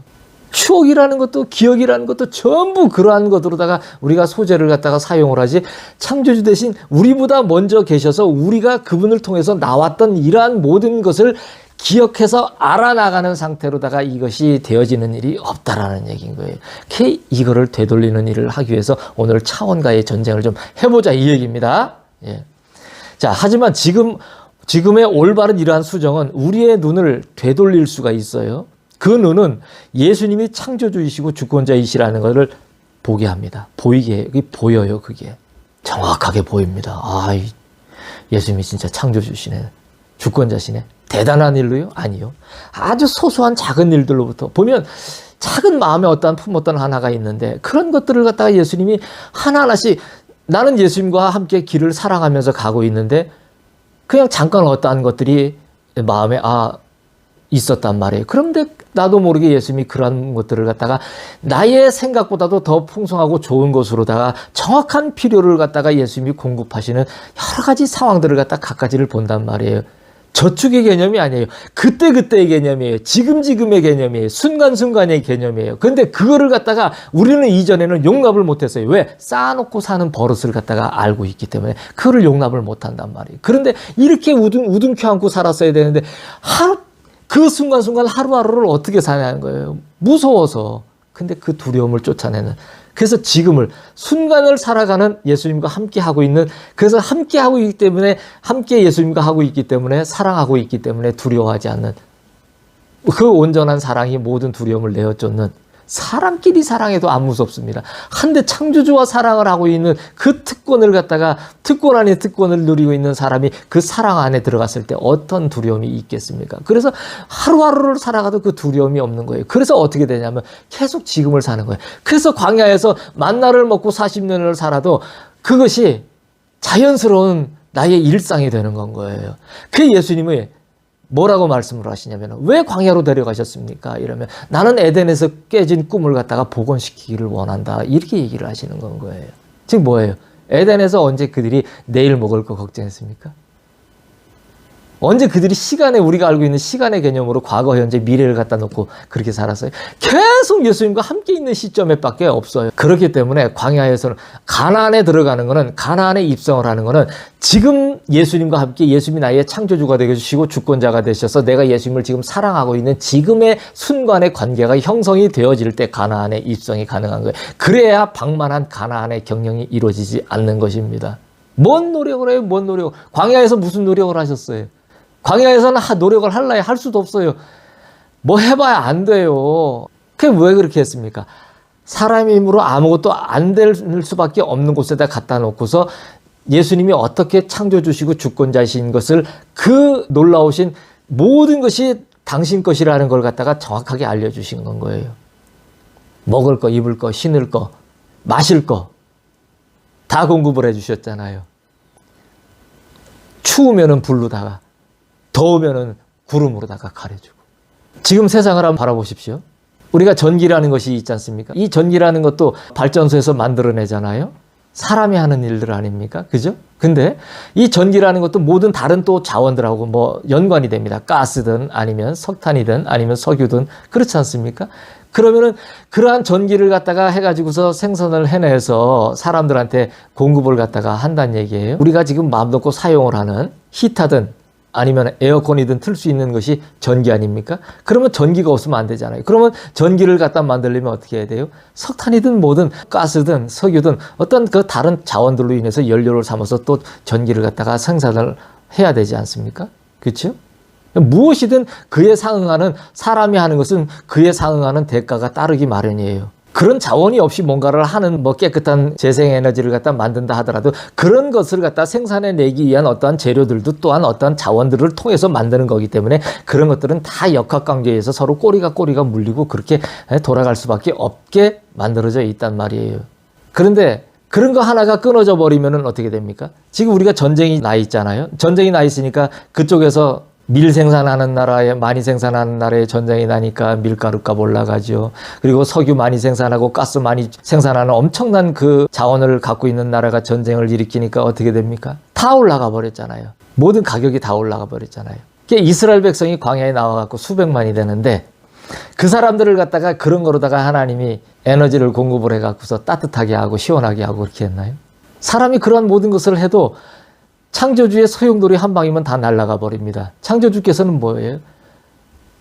추억이라는 것도 기억이라는 것도 전부 그러한 것으로다가 우리가 소재를 갖다가 사용을 하지 창조주 대신 우리보다 먼저 계셔서 우리가 그분을 통해서 나왔던 이러한 모든 것을 기억해서 알아나가는 상태로다가 이것이 되어지는 일이 없다라는 얘기인 거예요. 이거를 되돌리는 일을 하기 위해서 오늘 차원과의 전쟁을 좀 해보자 이 얘기입니다. 예. 자, 하지만 지금의 올바른 이러한 수정은 우리의 눈을 되돌릴 수가 있어요. 그 눈은 예수님이 창조주이시고 주권자이시라는 것을 보게 합니다. 보여요, 그게. 정확하게 보입니다. 예수님이 진짜 창조주시네. 주권자시네. 대단한 일로요? 아니요. 아주 소소한 작은 일들로부터 보면 작은 마음에 품었던 하나가 있는데 그런 것들을 갖다가 예수님이 하나하나씩 나는 예수님과 함께 길을 사랑하면서 가고 있는데 그냥 잠깐 어떠한 것들이 마음에 있었단 말이에요. 그런데 나도 모르게 예수님이 그런 것들을 갖다가 나의 생각보다도 더 풍성하고 좋은 것으로다가 정확한 필요를 갖다가 예수님이 공급하시는 여러 가지 상황들을 갖다 각가지를 본단 말이에요. 저축의 개념이 아니에요. 그때그때의 개념이에요. 지금의 개념이에요. 순간순간의 개념이에요. 근데 그거를 갖다가 우리는 이전에는 용납을 못했어요. 왜? 쌓아놓고 사는 버릇을 갖다가 알고 있기 때문에 그거를 용납을 못한단 말이에요. 그런데 이렇게 우둥켜 안고 살았어야 되는데 그 순간순간 하루하루를 어떻게 사냐는 거예요. 무서워서. 근데 그 두려움을 쫓아내는. 그래서 지금을 순간을 살아가는 예수님과 함께 하고 있는, 그래서 함께 하고 있기 때문에, 함께 예수님과 하고 있기 때문에, 사랑하고 있기 때문에 두려워하지 않는 그 온전한 사랑이 모든 두려움을 내어쫓는, 사람끼리 사랑해도 안 무섭습니다. 한데 창조주와 사랑을 하고 있는 그 특권을 갖다가 특권 아닌 특권을 누리고 있는 사람이 그 사랑 안에 들어갔을 때 어떤 두려움이 있겠습니까? 그래서 하루하루를 살아가도 그 두려움이 없는 거예요. 그래서 어떻게 되냐면 계속 지금을 사는 거예요. 그래서 광야에서 만나를 먹고 40년을 살아도 그것이 자연스러운 나의 일상이 되는 건 거예요. 그 예수님이 뭐라고 말씀을 하시냐면 왜 광야로 데려가셨습니까? 이러면 나는 에덴에서 깨진 꿈을 갖다가 복원시키기를 원한다. 이렇게 얘기를 하시는 건 거예요. 즉 뭐예요? 에덴에서 언제 그들이 내일 먹을 거 걱정했습니까? 언제 그들이 시간에, 우리가 알고 있는 시간의 개념으로 과거, 현재, 미래를 갖다 놓고 그렇게 살았어요? 계속 예수님과 함께 있는 시점에 밖에 없어요. 그렇기 때문에 광야에서는 가나안에 들어가는 거는, 가나안에 입성을 하는 거는 지금 예수님과 함께 예수님이 나의 창조주가 되시고 주권자가 되셔서 내가 예수님을 지금 사랑하고 있는 지금의 순간의 관계가 형성이 되어질 때 가나안에 입성이 가능한 거예요. 그래야 방만한 가나안의 경영이 이루어지지 않는 것입니다. 뭔 노력을 해요? 뭔 노력? 광야에서 무슨 노력을 하셨어요? 광야에서는 노력을 할래야 할 수도 없어요. 뭐 해봐야 안 돼요. 그게 왜 그렇게 했습니까? 사람의 힘으로 아무것도 안 될 수밖에 없는 곳에다 갖다 놓고서 예수님이 어떻게 창조주시고 주권자이신 것을, 그 놀라우신 모든 것이 당신 것이라는 걸 갖다가 정확하게 알려주신 건 거예요. 먹을 거, 입을 거, 신을 거, 마실 거 다 공급을 해주셨잖아요. 추우면은 불로다가, 더우면은 구름으로다가 가려주고. 지금 세상을 한번 바라보십시오. 우리가 전기라는 것이 있지 않습니까? 이 전기라는 것도 발전소에서 만들어내잖아요. 사람이 하는 일들 아닙니까? 그죠? 근데 이 전기라는 것도 모든 다른 또 자원들하고 뭐 연관이 됩니다. 가스든 아니면 석탄이든 아니면 석유든, 그렇지 않습니까? 그러면은 그러한 전기를 갖다가 해가지고서 생산을 해내서 사람들한테 공급을 갖다가 한다는 얘기예요. 우리가 지금 마음 놓고 사용을 하는 히터든 아니면 에어컨이든 틀 수 있는 것이 전기 아닙니까? 그러면 전기가 없으면 안 되잖아요. 그러면 전기를 갖다 만들려면 어떻게 해야 돼요? 석탄이든 뭐든 가스든 석유든 어떤 그 다른 자원들로 인해서 연료를 삼아서 또 전기를 갖다가 생산을 해야 되지 않습니까? 그렇죠? 무엇이든 그에 상응하는, 사람이 하는 것은 그에 상응하는 대가가 따르기 마련이에요. 그런 자원이 없이 뭔가를 하는 뭐 깨끗한 재생에너지를 갖다 만든다 하더라도 그런 것을 갖다 생산해내기 위한 어떠한 재료들도 또한 어떠한 자원들을 통해서 만드는 거기 때문에 그런 것들은 다 역학관계에서 서로 꼬리가 물리고 그렇게 돌아갈 수밖에 없게 만들어져 있단 말이에요. 그런데 그런 거 하나가 끊어져 버리면 어떻게 됩니까? 지금 우리가 전쟁이 나 있잖아요. 전쟁이 나 있으니까 그쪽에서 밀 생산하는 나라에, 많이 생산하는 나라에 전쟁이 나니까 밀가루값 올라가죠. 그리고 석유 많이 생산하고 가스 많이 생산하는 엄청난 그 자원을 갖고 있는 나라가 전쟁을 일으키니까 어떻게 됩니까? 다 올라가 버렸잖아요. 모든 가격이 다 올라가 버렸잖아요. 이스라엘 백성이 광야에 나와갖고 수백만이 되는데 그 사람들을 갖다가 그런 거로다가 하나님이 에너지를 공급을 해갖고서 따뜻하게 하고 시원하게 하고 그렇게 했나요? 사람이 그런 모든 것을 해도 창조주의 소용돌이 한 방이면 다 날아가 버립니다. 창조주께서는 뭐예요?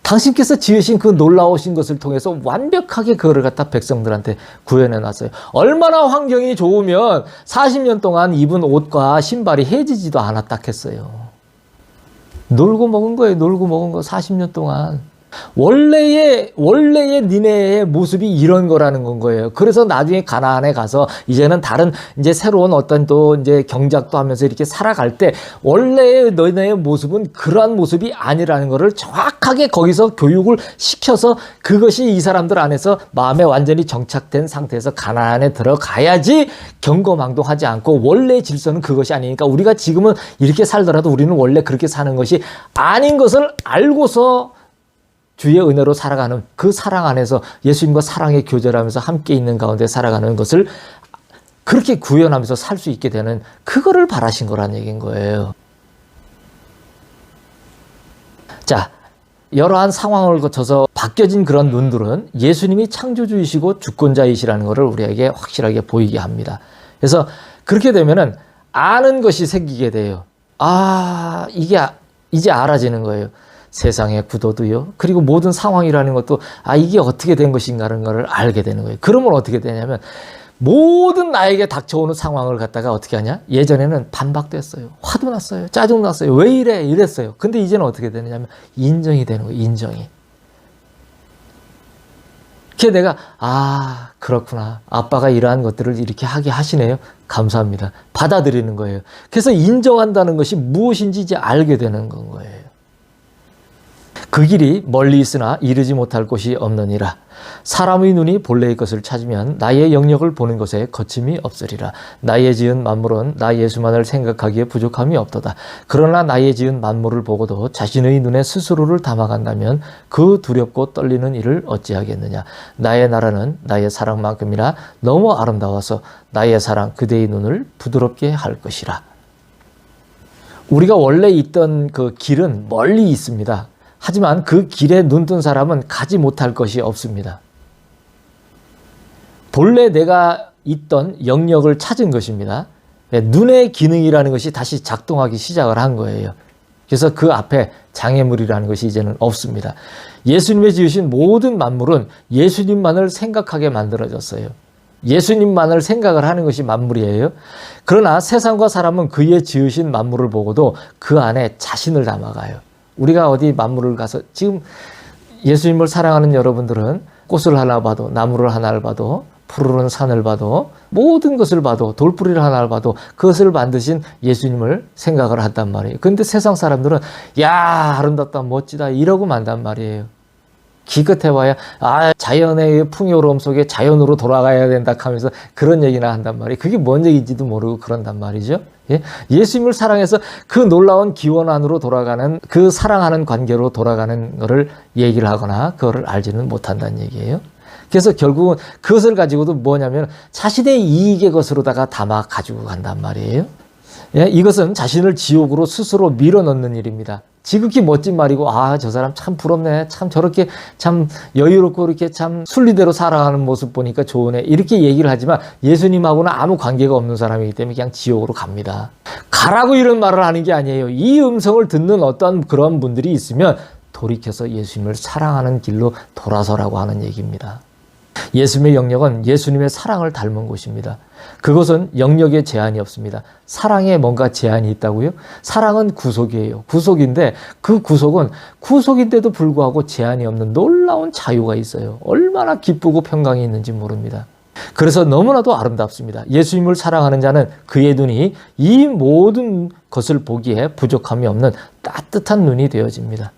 당신께서 지으신 그 놀라우신 것을 통해서 완벽하게 그거를 갖다 백성들한테 구현해 놨어요. 얼마나 환경이 좋으면 40년 동안 입은 옷과 신발이 해지지도 않았다 했어요. 놀고 먹은 거예요. 놀고 먹은 거 40년 동안. 원래의 니네의 모습이 이런 거라는 거예요. 그래서 나중에 가나안에 가서 이제는 다른 이제 새로운 어떤 또 이제 경작도 하면서 이렇게 살아갈 때 원래의 너네의 모습은 그러한 모습이 아니라는 거를 정확하게 거기서 교육을 시켜서 그것이 이 사람들 안에서 마음에 완전히 정착된 상태에서 가나안에 들어가야지 경거망동하지 않고 원래의 질서는 그것이 아니니까 우리가 지금은 이렇게 살더라도 우리는 원래 그렇게 사는 것이 아닌 것을 알고서 주의 은혜로 살아가는 그 사랑 안에서 예수님과 사랑의 교제하면서 함께 있는 가운데 살아가는 것을 그렇게 구현하면서 살 수 있게 되는 그거를 바라신 거라는 얘기인 거예요. 자, 여러한 상황을 거쳐서 바뀌어진 그런 눈들은 예수님이 창조주이시고 주권자이시라는 것을 우리에게 확실하게 보이게 합니다. 그래서 그렇게 되면은 아는 것이 생기게 돼요. 아, 이게 이제 알아지는 거예요. 세상의 구도도요. 그리고 모든 상황이라는 것도 이게 어떻게 된 것인가라는 걸 알게 되는 거예요. 그러면 어떻게 되냐면 모든 나에게 닥쳐오는 상황을 갖다가 어떻게 하냐? 예전에는 반박됐어요. 화도 났어요. 짜증났어요. 왜 이래? 이랬어요. 근데 이제는 어떻게 되느냐면 인정이 되는 거예요. 인정이. 그게 내가 그렇구나. 아빠가 이러한 것들을 이렇게 하게 하시네요. 감사합니다. 받아들이는 거예요. 그래서 인정한다는 것이 무엇인지 이제 알게 되는 건 거예요. 그 길이 멀리 있으나 이르지 못할 곳이 없느니라. 사람의 눈이 본래의 것을 찾으면 나의 영역을 보는 것에 거침이 없으리라. 나의 지은 만물은 나 예수만을 생각하기에 부족함이 없도다. 그러나 나의 지은 만물을 보고도 자신의 눈에 스스로를 담아간다면 그 두렵고 떨리는 일을 어찌하겠느냐. 나의 나라는 나의 사랑만큼이나 너무 아름다워서 나의 사랑 그대의 눈을 부드럽게 할 것이라. 우리가 원래 있던 그 길은 멀리 있습니다. 하지만 그 길에 눈뜬 사람은 가지 못할 것이 없습니다. 본래 내가 있던 영역을 찾은 것입니다. 눈의 기능이라는 것이 다시 작동하기 시작을 한 거예요. 그래서 그 앞에 장애물이라는 것이 이제는 없습니다. 예수님의 지으신 모든 만물은 예수님만을 생각하게 만들어졌어요. 예수님만을 생각을 하는 것이 만물이에요. 그러나 세상과 사람은 그의 지으신 만물을 보고도 그 안에 자신을 담아가요. 우리가 어디 만물을 가서 지금 예수님을 사랑하는 여러분들은 꽃을 하나 봐도 나무를 하나를 봐도 푸르른 산을 봐도 모든 것을 봐도 돌뿌리를 하나를 봐도 그것을 만드신 예수님을 생각을 한단 말이에요. 그런데 세상 사람들은 야 아름답다 멋지다 이러고 만단 말이에요. 기껏해 봐야 자연의 풍요로움 속에 자연으로 돌아가야 된다 하면서 그런 얘기나 한단 말이에요. 그게 뭔 얘기인지도 모르고 그런단 말이죠. 예수님을 사랑해서 그 놀라운 기원 안으로 돌아가는 그 사랑하는 관계로 돌아가는 것을 얘기를 하거나 그거를 알지는 못한다는 얘기예요. 그래서 결국은 그것을 가지고도 뭐냐면 자신의 이익의 것으로다가 담아 가지고 간단 말이에요. 이것은 자신을 지옥으로 스스로 밀어넣는 일입니다. 지극히 멋진 말이고 저 사람 참 부럽네. 참 저렇게 참 여유롭고 이렇게 참 순리대로 살아가는 모습 보니까 좋으네. 이렇게 얘기를 하지만 예수님하고는 아무 관계가 없는 사람이기 때문에 그냥 지옥으로 갑니다. 가라고 이런 말을 하는 게 아니에요. 이 음성을 듣는 어떤 그런 분들이 있으면 돌이켜서 예수님을 사랑하는 길로 돌아서라고 하는 얘기입니다. 예수님의 영역은 예수님의 사랑을 닮은 곳입니다. 그것은 영역에 제한이 없습니다. 사랑에 뭔가 제한이 있다고요? 사랑은 구속이에요. 구속인데 그 구속은 구속인데도 불구하고 제한이 없는 놀라운 자유가 있어요. 얼마나 기쁘고 평강이 있는지 모릅니다. 그래서 너무나도 아름답습니다. 예수님을 사랑하는 자는 그의 눈이 이 모든 것을 보기에 부족함이 없는 따뜻한 눈이 되어집니다.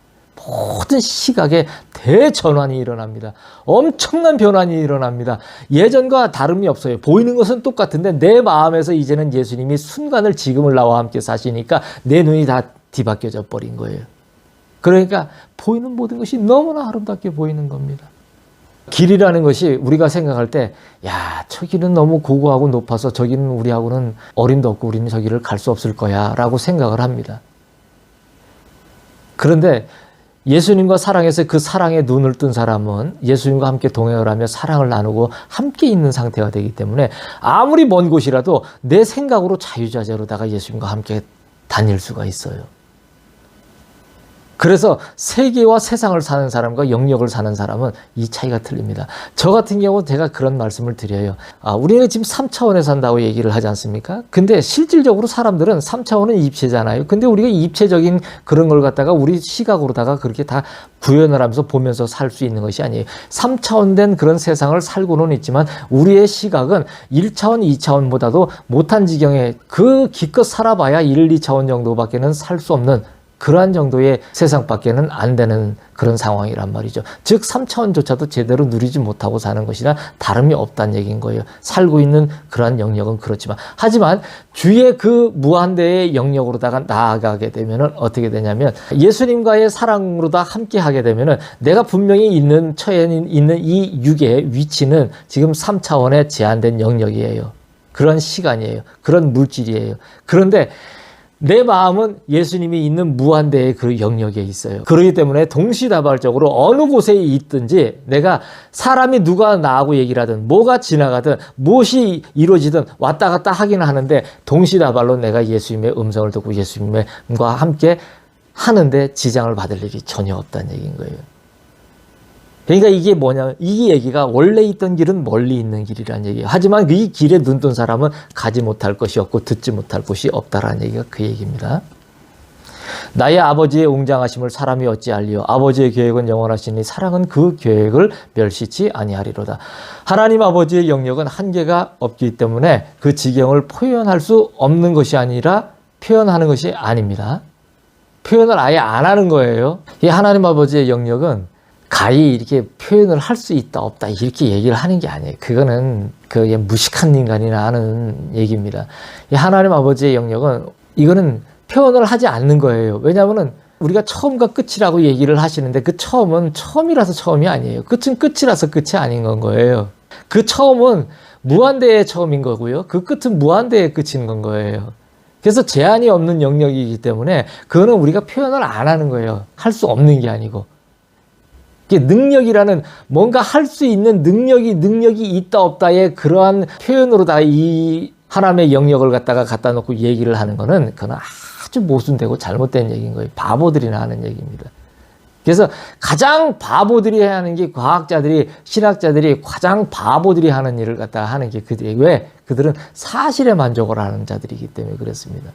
모든 시각에 대전환이 일어납니다. 엄청난 변환이 일어납니다. 예전과 다름이 없어요. 보이는 것은 똑같은데 내 마음에서 이제는 예수님이 순간을 지금을 나와 함께 사시니까 내 눈이 다 뒤바뀌어져 버린 거예요. 그러니까 보이는 모든 것이 너무나 아름답게 보이는 겁니다. 길이라는 것이 우리가 생각할 때 저 길은 너무 고고하고 높아서 저기는 우리하고는 어림도 없고 우리는 저 길을 갈 수 없을 거야 라고 생각을 합니다. 그런데 예수님과 사랑해서 그 사랑에 눈을 뜬 사람은 예수님과 함께 동행을 하며 사랑을 나누고 함께 있는 상태가 되기 때문에 아무리 먼 곳이라도 내 생각으로 자유자재로다가 예수님과 함께 다닐 수가 있어요. 그래서 세계와 세상을 사는 사람과 영역을 사는 사람은 이 차이가 틀립니다. 저 같은 경우 제가 그런 말씀을 드려요. 우리는 지금 3차원에 산다고 얘기를 하지 않습니까? 근데 실질적으로 사람들은 3차원은 입체잖아요. 근데 우리가 입체적인 그런 걸 갖다가 우리 시각으로다가 그렇게 다 구현을 하면서 보면서 살 수 있는 것이 아니에요. 3차원 된 그런 세상을 살고는 있지만 우리의 시각은 1차원, 2차원보다도 못한 지경에 그 기껏 살아봐야 1, 2차원 정도밖에는 살 수 없는 그러한 정도의 세상밖에는 안 되는 그런 상황이란 말이죠. 즉 3차원조차도 제대로 누리지 못하고 사는 것이나 다름이 없다는 얘기인 거예요. 살고 있는 그러한 영역은 그렇지만 하지만 주의 그 무한대의 영역으로다가 나아가게 되면은 어떻게 되냐면 예수님과의 사랑으로다 함께 하게 되면은 내가 분명히 있는 처해 있는 이 육의 위치는 지금 3차원에 제한된 영역이에요. 그런 시간이에요. 그런 물질이에요. 그런데 내 마음은 예수님이 있는 무한대의 그 영역에 있어요. 그렇기 때문에 동시다발적으로 어느 곳에 있든지 내가 사람이 누가 나하고 얘기를 하든 뭐가 지나가든 무엇이 이루어지든 왔다 갔다 하기는 하는데 동시다발로 내가 예수님의 음성을 듣고 예수님과 함께 하는데 지장을 받을 일이 전혀 없다는 얘기인 거예요. 그러니까 이게 뭐냐, 이 얘기가 원래 있던 길은 멀리 있는 길이라는 얘기예요. 하지만 이 길에 눈뜬 사람은 가지 못할 것이 없고 듣지 못할 곳이 없다라는 얘기가 그 얘기입니다. 나의 아버지의 웅장하심을 사람이 어찌 알리요. 아버지의 계획은 영원하시니 사랑은 그 계획을 멸시치 아니하리로다. 하나님 아버지의 영역은 한계가 없기 때문에 그 지경을 표현할 수 없는 것이 아니라 표현하는 것이 아닙니다. 표현을 아예 안 하는 거예요. 이 하나님 아버지의 영역은 가히 이렇게 표현을 할 수 있다 없다 이렇게 얘기를 하는 게 아니에요. 그거는 그게 무식한 인간이나 하는 얘기입니다. 이 하나님 아버지의 영역은 이거는 표현을 하지 않는 거예요. 왜냐하면 우리가 처음과 끝이라고 얘기를 하시는데 그 처음은 처음이라서 처음이 아니에요. 끝은 끝이라서 끝이 아닌 건 거예요. 그 처음은 무한대의 처음인 거고요. 그 끝은 무한대의 끝인 건 거예요. 그래서 제한이 없는 영역이기 때문에 그거는 우리가 표현을 안 하는 거예요. 할 수 없는 게 아니고. 능력이라는 뭔가 할 수 있는 능력이 있다 없다의 그러한 표현으로다가 이 하나님의 영역을 갖다 놓고 얘기를 하는 거는 그건 아주 모순되고 잘못된 얘기인 거예요. 바보들이나 하는 얘기입니다. 그래서 가장 바보들이 하는 게 과학자들이 신학자들이 가장 바보들이 하는 일을 갖다가 하는 게 그들이 왜? 그들은 사실에 만족을 하는 자들이기 때문에 그렇습니다.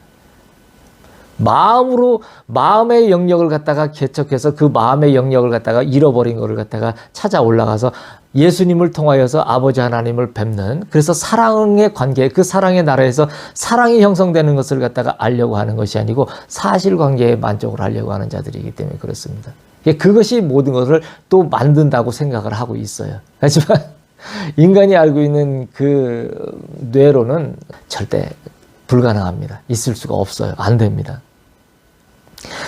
마음으로 마음의 영역을 갖다가 개척해서 그 마음의 영역을 갖다가 잃어버린 것을 갖다가 찾아 올라가서 예수님을 통하여서 아버지 하나님을 뵙는 그래서 사랑의 관계 그 사랑의 나라에서 사랑이 형성되는 것을 갖다가 알려고 하는 것이 아니고 사실관계에 만족을 하려고 하는 자들이기 때문에 그렇습니다. 그것이 모든 것을 또 만든다고 생각을 하고 있어요. 하지만 인간이 알고 있는 그 뇌로는 절대 불가능합니다. 있을 수가 없어요. 안 됩니다.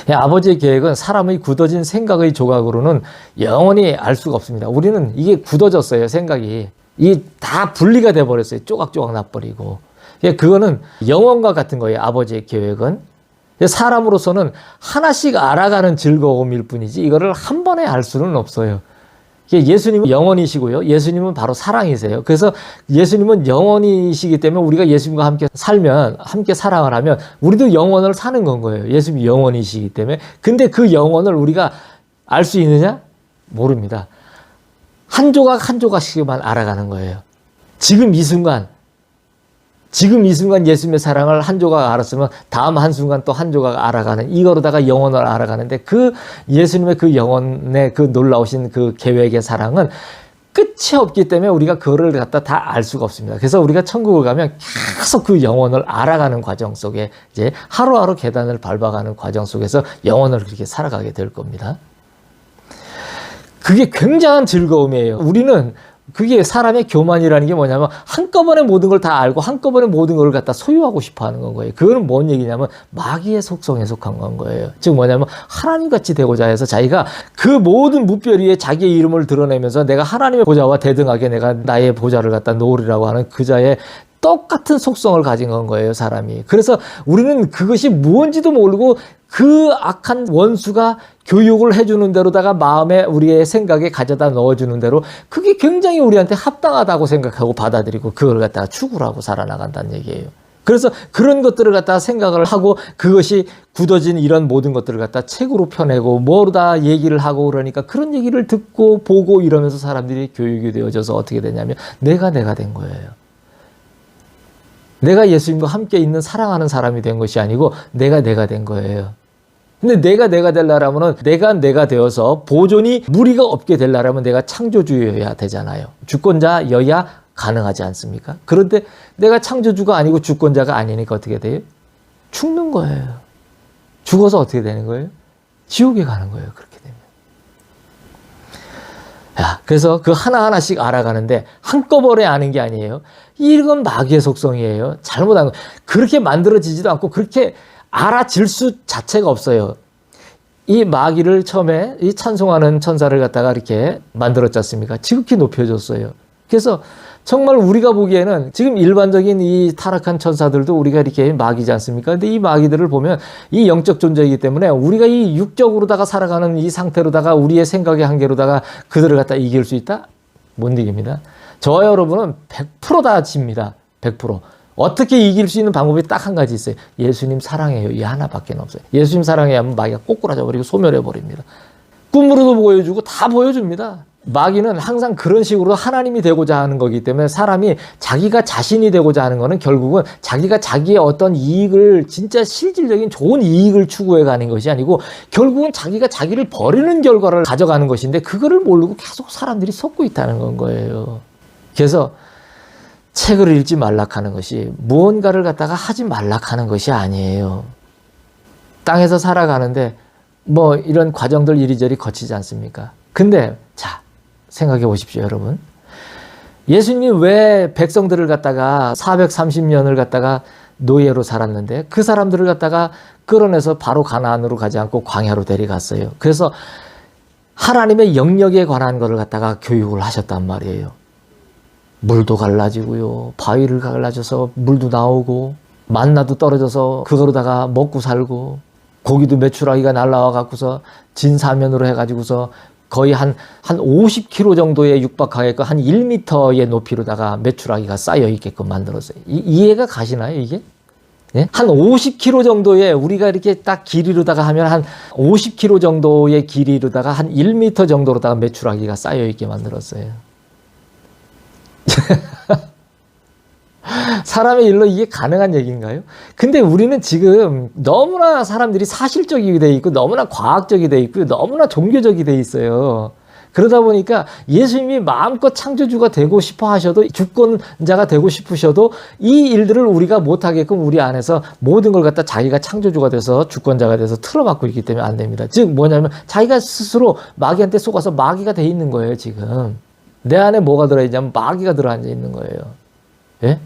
아버지의 계획은 사람의 굳어진 생각의 조각으로는 영원히 알 수가 없습니다. 우리는 이게 굳어졌어요. 생각이. 이게 다 분리가 돼버렸어요. 조각조각 나버리고. 그거는 영원과 같은 거예요. 아버지의 계획은. 사람으로서는 하나씩 알아가는 즐거움일 뿐이지 이거를 한 번에 알 수는 없어요. 예수님은 영원이시고요. 예수님은 바로 사랑이세요. 그래서 예수님은 영원이시기 때문에 우리가 예수님과 함께 살면, 함께 사랑을 하면 우리도 영원을 사는 건 거예요. 예수님이 영원이시기 때문에. 근데 그 영원을 우리가 알 수 있느냐? 모릅니다. 한 조각 한 조각씩만 알아가는 거예요. 지금 이 순간 예수님의 사랑을 한 조각 알았으면 다음 한순간 또 한 조각 알아가는 이거로다가 영혼을 알아가는데 그 예수님의 그 영혼의 그 놀라우신 그 계획의 사랑은 끝이 없기 때문에 우리가 그거를 갖다 다 알 수가 없습니다. 그래서 우리가 천국을 가면 계속 그 영혼을 알아가는 과정 속에 이제 하루하루 계단을 밟아가는 과정 속에서 영혼을 그렇게 살아가게 될 겁니다. 그게 굉장한 즐거움이에요. 우리는 그게 사람의 교만이라는 게 뭐냐면 한꺼번에 모든 걸 다 알고 한꺼번에 모든 걸 갖다 소유하고 싶어 하는 건 거예요. 그거는 뭔 얘기냐면 마귀의 속성에 속한 건 거예요. 즉 뭐냐면 하나님같이 되고자 해서 자기가 그 모든 무별 위에 자기의 이름을 드러내면서 내가 하나님의 보좌와 대등하게 내가 나의 보좌를 갖다 놓으리라고 하는 그 자의 똑같은 속성을 가진 건 거예요, 사람이. 그래서 우리는 그것이 무엇인지도 모르고 그 악한 원수가 교육을 해주는 대로다가 마음에 우리의 생각에 가져다 넣어주는 대로 그게 굉장히 우리한테 합당하다고 생각하고 받아들이고 그걸 갖다가 추구를 하고 살아나간다는 얘기예요. 그래서 그런 것들을 갖다가 생각을 하고 그것이 굳어진 이런 모든 것들을 갖다 책으로 펴내고 뭐다 얘기를 하고 그러니까 그런 얘기를 듣고 보고 이러면서 사람들이 교육이 되어져서 어떻게 되냐면 내가 된 거예요. 내가 예수님과 함께 있는 사랑하는 사람이 된 것이 아니고 내가 된 거예요. 근데 내가 되려면은 내가 되어서 보존이 무리가 없게 되려면 내가 창조주여야 되잖아요. 주권자여야 가능하지 않습니까? 그런데 내가 창조주가 아니고 주권자가 아니니까 어떻게 돼요? 죽는 거예요. 죽어서 어떻게 되는 거예요? 지옥에 가는 거예요. 그렇게 되면. 그래서 그 하나하나씩 알아가는데 한꺼번에 아는 게 아니에요. 이건 마귀의 속성이에요. 잘못한 거. 그렇게 만들어지지도 않고 그렇게 알아질 수 자체가 없어요. 이 마귀를 처음에 이 찬송하는 천사를 갖다가 이렇게 만들었지 않습니까? 지극히 높여줬어요. 그래서 정말 우리가 보기에는 지금 일반적인 이 타락한 천사들도 우리가 이렇게 마귀지 않습니까? 근데 이 마귀들을 보면 이 영적 존재이기 때문에 우리가 이 육적으로다가 살아가는 이 상태로다가 우리의 생각의 한계로다가 그들을 갖다 이길 수 있다? 못 이깁니다. 저와 여러분은 100% 집니다. 100%. 어떻게 이길 수 있는 방법이 딱 한 가지 있어요. 예수님 사랑해요. 이 하나밖에 없어요. 예수님 사랑해야 하면 마귀가 꼬꾸라져 버리고 소멸해 버립니다. 꿈으로도 보여주고 다 보여줍니다. 마귀는 항상 그런 식으로 하나님이 되고자 하는 거기 때문에 사람이 자기가 자신이 되고자 하는 거는 결국은 자기가 자기의 어떤 이익을 진짜 실질적인 좋은 이익을 추구해 가는 것이 아니고 결국은 자기가 자기를 버리는 결과를 가져가는 것인데 그거를 모르고 계속 사람들이 속고 있다는 거예요. 그래서 책을 읽지 말라 하는 것이 무언가를 갖다가 하지 말라 하는 것이 아니에요. 땅에서 살아가는데 뭐 이런 과정들 이리저리 거치지 않습니까? 근데 자 생각해 보십시오, 여러분. 예수님이 왜 백성들을 갖다가 430년을 갖다가 노예로 살았는데 그 사람들을 갖다가 끌어내서 바로 가나안으로 가지 않고 광야로 데려갔어요. 그래서 하나님의 영역에 관한 것을 갖다가 교육을 하셨단 말이에요. 물도 갈라지고요. 바위를 갈라져서 물도 나오고 만나도 떨어져서 그거로다가 먹고 살고 고기도 메추라기가 날라와 갖고서 진사면으로 해가지고서 거의 한 50km 정도에 육박하게끔 한 1m의 높이로다가 메추라기가 쌓여 있게끔 만들었어요. 이해가 가시나요, 이게? 예? 한 50km 정도의 우리가 이렇게 딱 길이로다가 하면 한 50km 정도의 길이로다가 한 1m 정도로다가 메추라기가 쌓여 있게 만들었어요. 사람의 일로 이게 가능한 얘기인가요? 근데 우리는 지금 너무나 사람들이 사실적이 돼 있고 너무나 과학적이 돼 있고 너무나 종교적이 돼 있어요. 그러다 보니까 예수님이 마음껏 창조주가 되고 싶어 하셔도 주권자가 되고 싶으셔도 이 일들을 우리가 못하게끔 우리 안에서 모든 걸 갖다 자기가 창조주가 돼서 주권자가 돼서 틀어막고 있기 때문에 안 됩니다. 즉 뭐냐면 자기가 스스로 마귀한테 속아서 마귀가 돼 있는 거예요. 지금 내 안에 뭐가 들어있냐면 마귀가 들어앉아 있는 거예요. 예?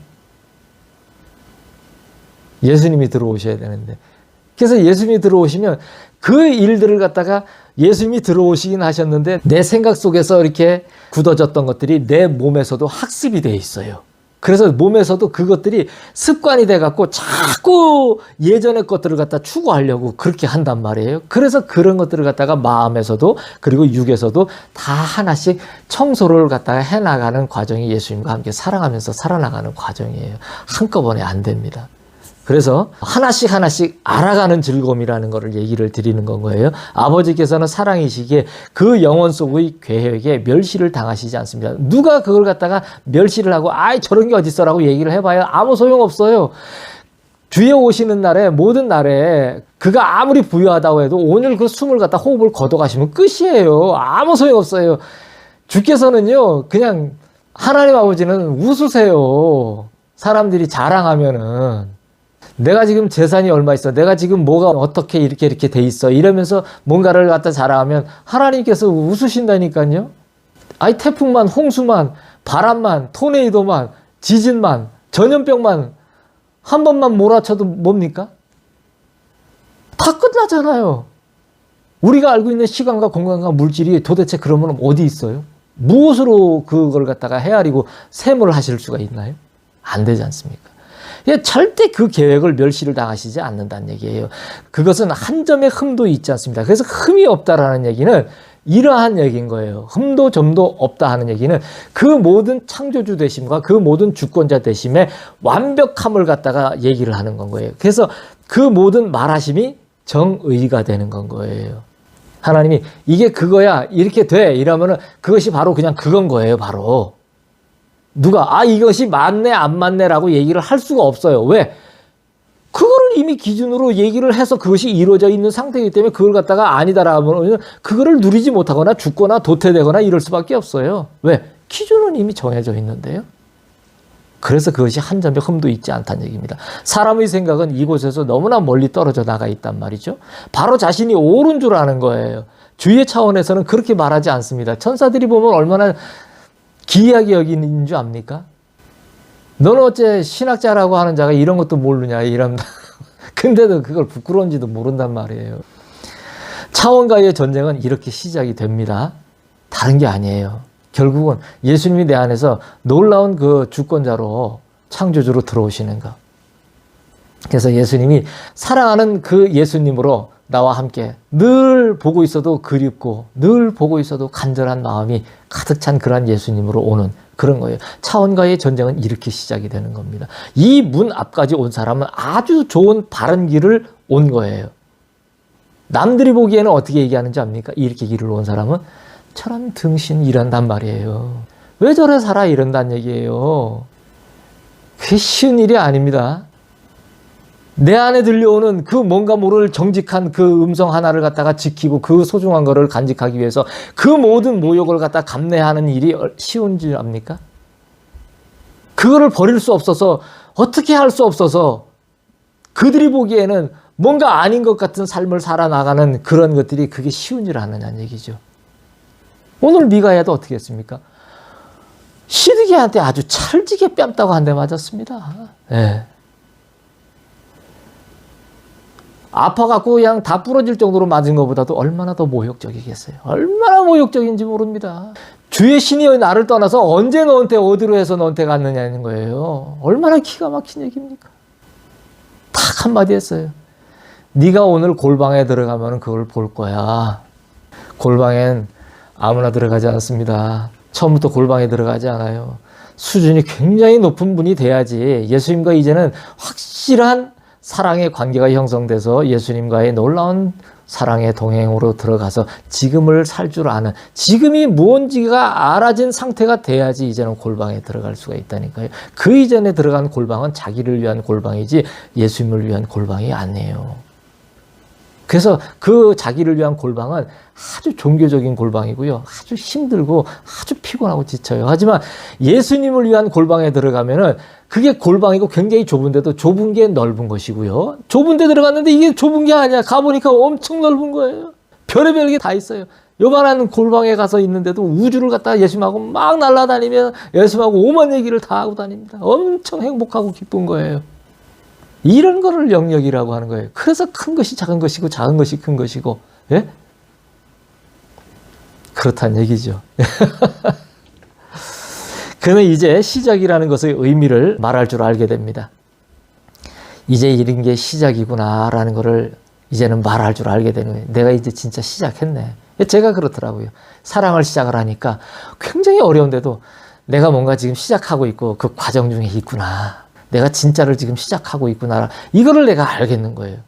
예수님이 들어오셔야 되는데. 그래서 예수님이 들어오시면 그 일들을 갖다가 예수님이 들어오시긴 하셨는데 내 생각 속에서 이렇게 굳어졌던 것들이 내 몸에서도 학습이 돼 있어요. 그래서 몸에서도 그것들이 습관이 돼갖고 자꾸 예전의 것들을 갖다 추구하려고 그렇게 한단 말이에요. 그래서 그런 것들을 갖다가 마음에서도 그리고 육에서도 다 하나씩 청소를 갖다가 해나가는 과정이 예수님과 함께 살아가면서 살아나가는 과정이에요. 한꺼번에 안 됩니다. 그래서 하나씩 알아가는 즐거움이라는 것을 얘기를 드리는 건 거예요. 아버지께서는 사랑이시기에 그 영혼 속의 계획에 멸시를 당하시지 않습니다. 누가 그걸 갖다가 멸시를 하고 아이 저런 게 어딨어라고 얘기를 해봐야 아무 소용없어요. 주에 오시는 날에 모든 날에 그가 아무리 부유하다고 해도 오늘 그 숨을 갖다 호흡을 걷어가시면 끝이에요. 아무 소용없어요. 주께서는요 그냥 하나님 아버지는 웃으세요. 사람들이 자랑하면은 내가 지금 재산이 얼마 있어, 내가 지금 뭐가 어떻게 이렇게 돼 있어 이러면서 뭔가를 갖다 자랑하면 하나님께서 웃으신다니까요. 아이 태풍만, 홍수만, 바람만, 토네이도만, 지진만, 전염병만 한 번만 몰아쳐도 뭡니까? 다 끝나잖아요. 우리가 알고 있는 시간과 공간과 물질이 도대체 그러면 어디 있어요? 무엇으로 그걸 갖다가 헤아리고 세모를 하실 수가 있나요? 안 되지 않습니까? 절대 그 계획을 멸시를 당하시지 않는다는 얘기예요. 그것은 한 점의 흠도 있지 않습니다. 그래서 흠이 없다라는 얘기는 이러한 얘기인 거예요. 흠도 점도 없다 하는 얘기는 그 모든 창조주 되심과 그 모든 주권자 되심의 완벽함을 갖다가 얘기를 하는 건 거예요. 그래서 그 모든 말하심이 정의가 되는 건 거예요. 하나님이 이게 그거야 이렇게 돼 이러면은 그것이 바로 그냥 그건 거예요. 바로 누가 이것이 맞네 안 맞네라고 얘기를 할 수가 없어요. 왜? 그거를 이미 기준으로 얘기를 해서 그것이 이루어져 있는 상태이기 때문에 그걸 갖다가 아니다라고 하면 그거를 누리지 못하거나 죽거나 도태되거나 이럴 수밖에 없어요. 왜? 기준은 이미 정해져 있는데요. 그래서 그것이 한 점의 흠도 있지 않다는 얘기입니다. 사람의 생각은 이곳에서 너무나 멀리 떨어져 나가 있단 말이죠. 바로 자신이 옳은 줄 아는 거예요. 주의 차원에서는 그렇게 말하지 않습니다. 천사들이 보면 얼마나 기이하게 여기는 줄 압니까? 너는 어째 신학자라고 하는 자가 이런 것도 모르냐 이런다. 근데도 그걸 부끄러운지도 모른단 말이에요. 차원과의 전쟁은 이렇게 시작이 됩니다. 다른 게 아니에요. 결국은 예수님이 내 안에서 놀라운 그 주권자로 창조주로 들어오시는 것. 그래서 예수님이 사랑하는 그 예수님으로 나와 함께 늘 보고 있어도 그립고 늘 보고 있어도 간절한 마음이 가득 찬 그런 예수님으로 오는 그런 거예요. 차원과의 전쟁은 이렇게 시작이 되는 겁니다. 이 문 앞까지 온 사람은 아주 좋은 바른 길을 온 거예요. 남들이 보기에는 어떻게 얘기하는지 압니까? 이렇게 길을 온 사람은 저런 등신 이란단 말이에요. 왜 저래 살아 이런단 얘기예요. 그게 쉬운 일이 아닙니다. 내 안에 들려오는 그 뭔가 모를 정직한 그 음성 하나를 갖다가 지키고 그 소중한 거를 간직하기 위해서 그 모든 모욕을 갖다 감내하는 일이 쉬운 줄 압니까? 그거를 버릴 수 없어서 어떻게 할 수 없어서 그들이 보기에는 뭔가 아닌 것 같은 삶을 살아나가는 그런 것들이 그게 쉬운 줄 아느냐는 얘기죠. 오늘 미가야도 어떻게 했습니까? 시드기한테 아주 찰지게 뺨따고 한 대 맞았습니다. 네. 아파갖고 그냥 다 부러질 정도로 맞은 것보다도 얼마나 더 모욕적이겠어요. 얼마나 모욕적인지 모릅니다. 주의 신이 나를 떠나서 언제 너한테 어디로 해서 너한테 갔느냐는 거예요. 얼마나 기가 막힌 얘기입니까? 딱 한마디 했어요. 네가 오늘 골방에 들어가면 그걸 볼 거야. 골방엔 아무나 들어가지 않습니다. 처음부터 골방에 들어가지 않아요. 수준이 굉장히 높은 분이 돼야지 예수님과 이제는 확실한 사랑의 관계가 형성돼서 예수님과의 놀라운 사랑의 동행으로 들어가서 지금을 살 줄 아는 지금이 무언지가 알아진 상태가 돼야지 이제는 골방에 들어갈 수가 있다니까요. 그 이전에 들어간 골방은 자기를 위한 골방이지 예수님을 위한 골방이 아니에요. 그래서 그 자기를 위한 골방은 아주 종교적인 골방이고요. 아주 힘들고 아주 피곤하고 지쳐요. 하지만 예수님을 위한 골방에 들어가면은 그게 골방이고 굉장히 좁은데도 좁은 게 넓은 것이고요. 좁은 데 들어갔는데 이게 좁은 게 아니야. 가보니까 엄청 넓은 거예요. 별의별 게 다 있어요. 요만한 골방에 가서 있는데도 우주를 갖다가 예수님하고 막 날아다니며 예수님하고 오만 얘기를 다 하고 다닙니다. 엄청 행복하고 기쁜 거예요. 이런 거를 영역이라고 하는 거예요. 그래서 큰 것이 작은 것이고 작은 것이 큰 것이고, 예? 그렇다는 얘기죠. 그는 이제 시작이라는 것의 의미를 말할 줄 알게 됩니다. 이제 이런 게 시작이구나라는 것을 이제는 말할 줄 알게 되는 거예요. 내가 이제 진짜 시작했네. 제가 그렇더라고요. 사랑을 시작을 하니까 굉장히 어려운데도 내가 뭔가 지금 시작하고 있고 그 과정 중에 있구나. 내가 진짜를 지금 시작하고 있구나. 이거를 내가 알겠는 거예요.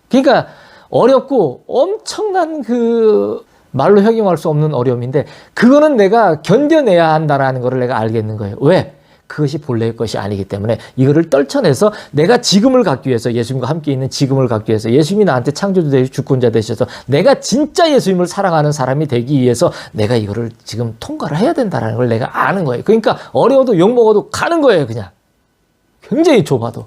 그러니까 어렵고 엄청난 그 말로 형용할 수 없는 어려움인데 그거는 내가 견뎌내야 한다는 거를 내가 알겠는 거예요. 왜? 그것이 본래의 것이 아니기 때문에 이거를 떨쳐내서 내가 지금을 갖기 위해서 예수님과 함께 있는 지금을 갖기 위해서 예수님이 나한테 창조주 되시고 주권자 되셔서 내가 진짜 예수님을 사랑하는 사람이 되기 위해서 내가 이거를 지금 통과를 해야 된다는 걸 내가 아는 거예요. 그러니까 어려워도 욕먹어도 가는 거예요. 그냥. 굉장히 좁아도.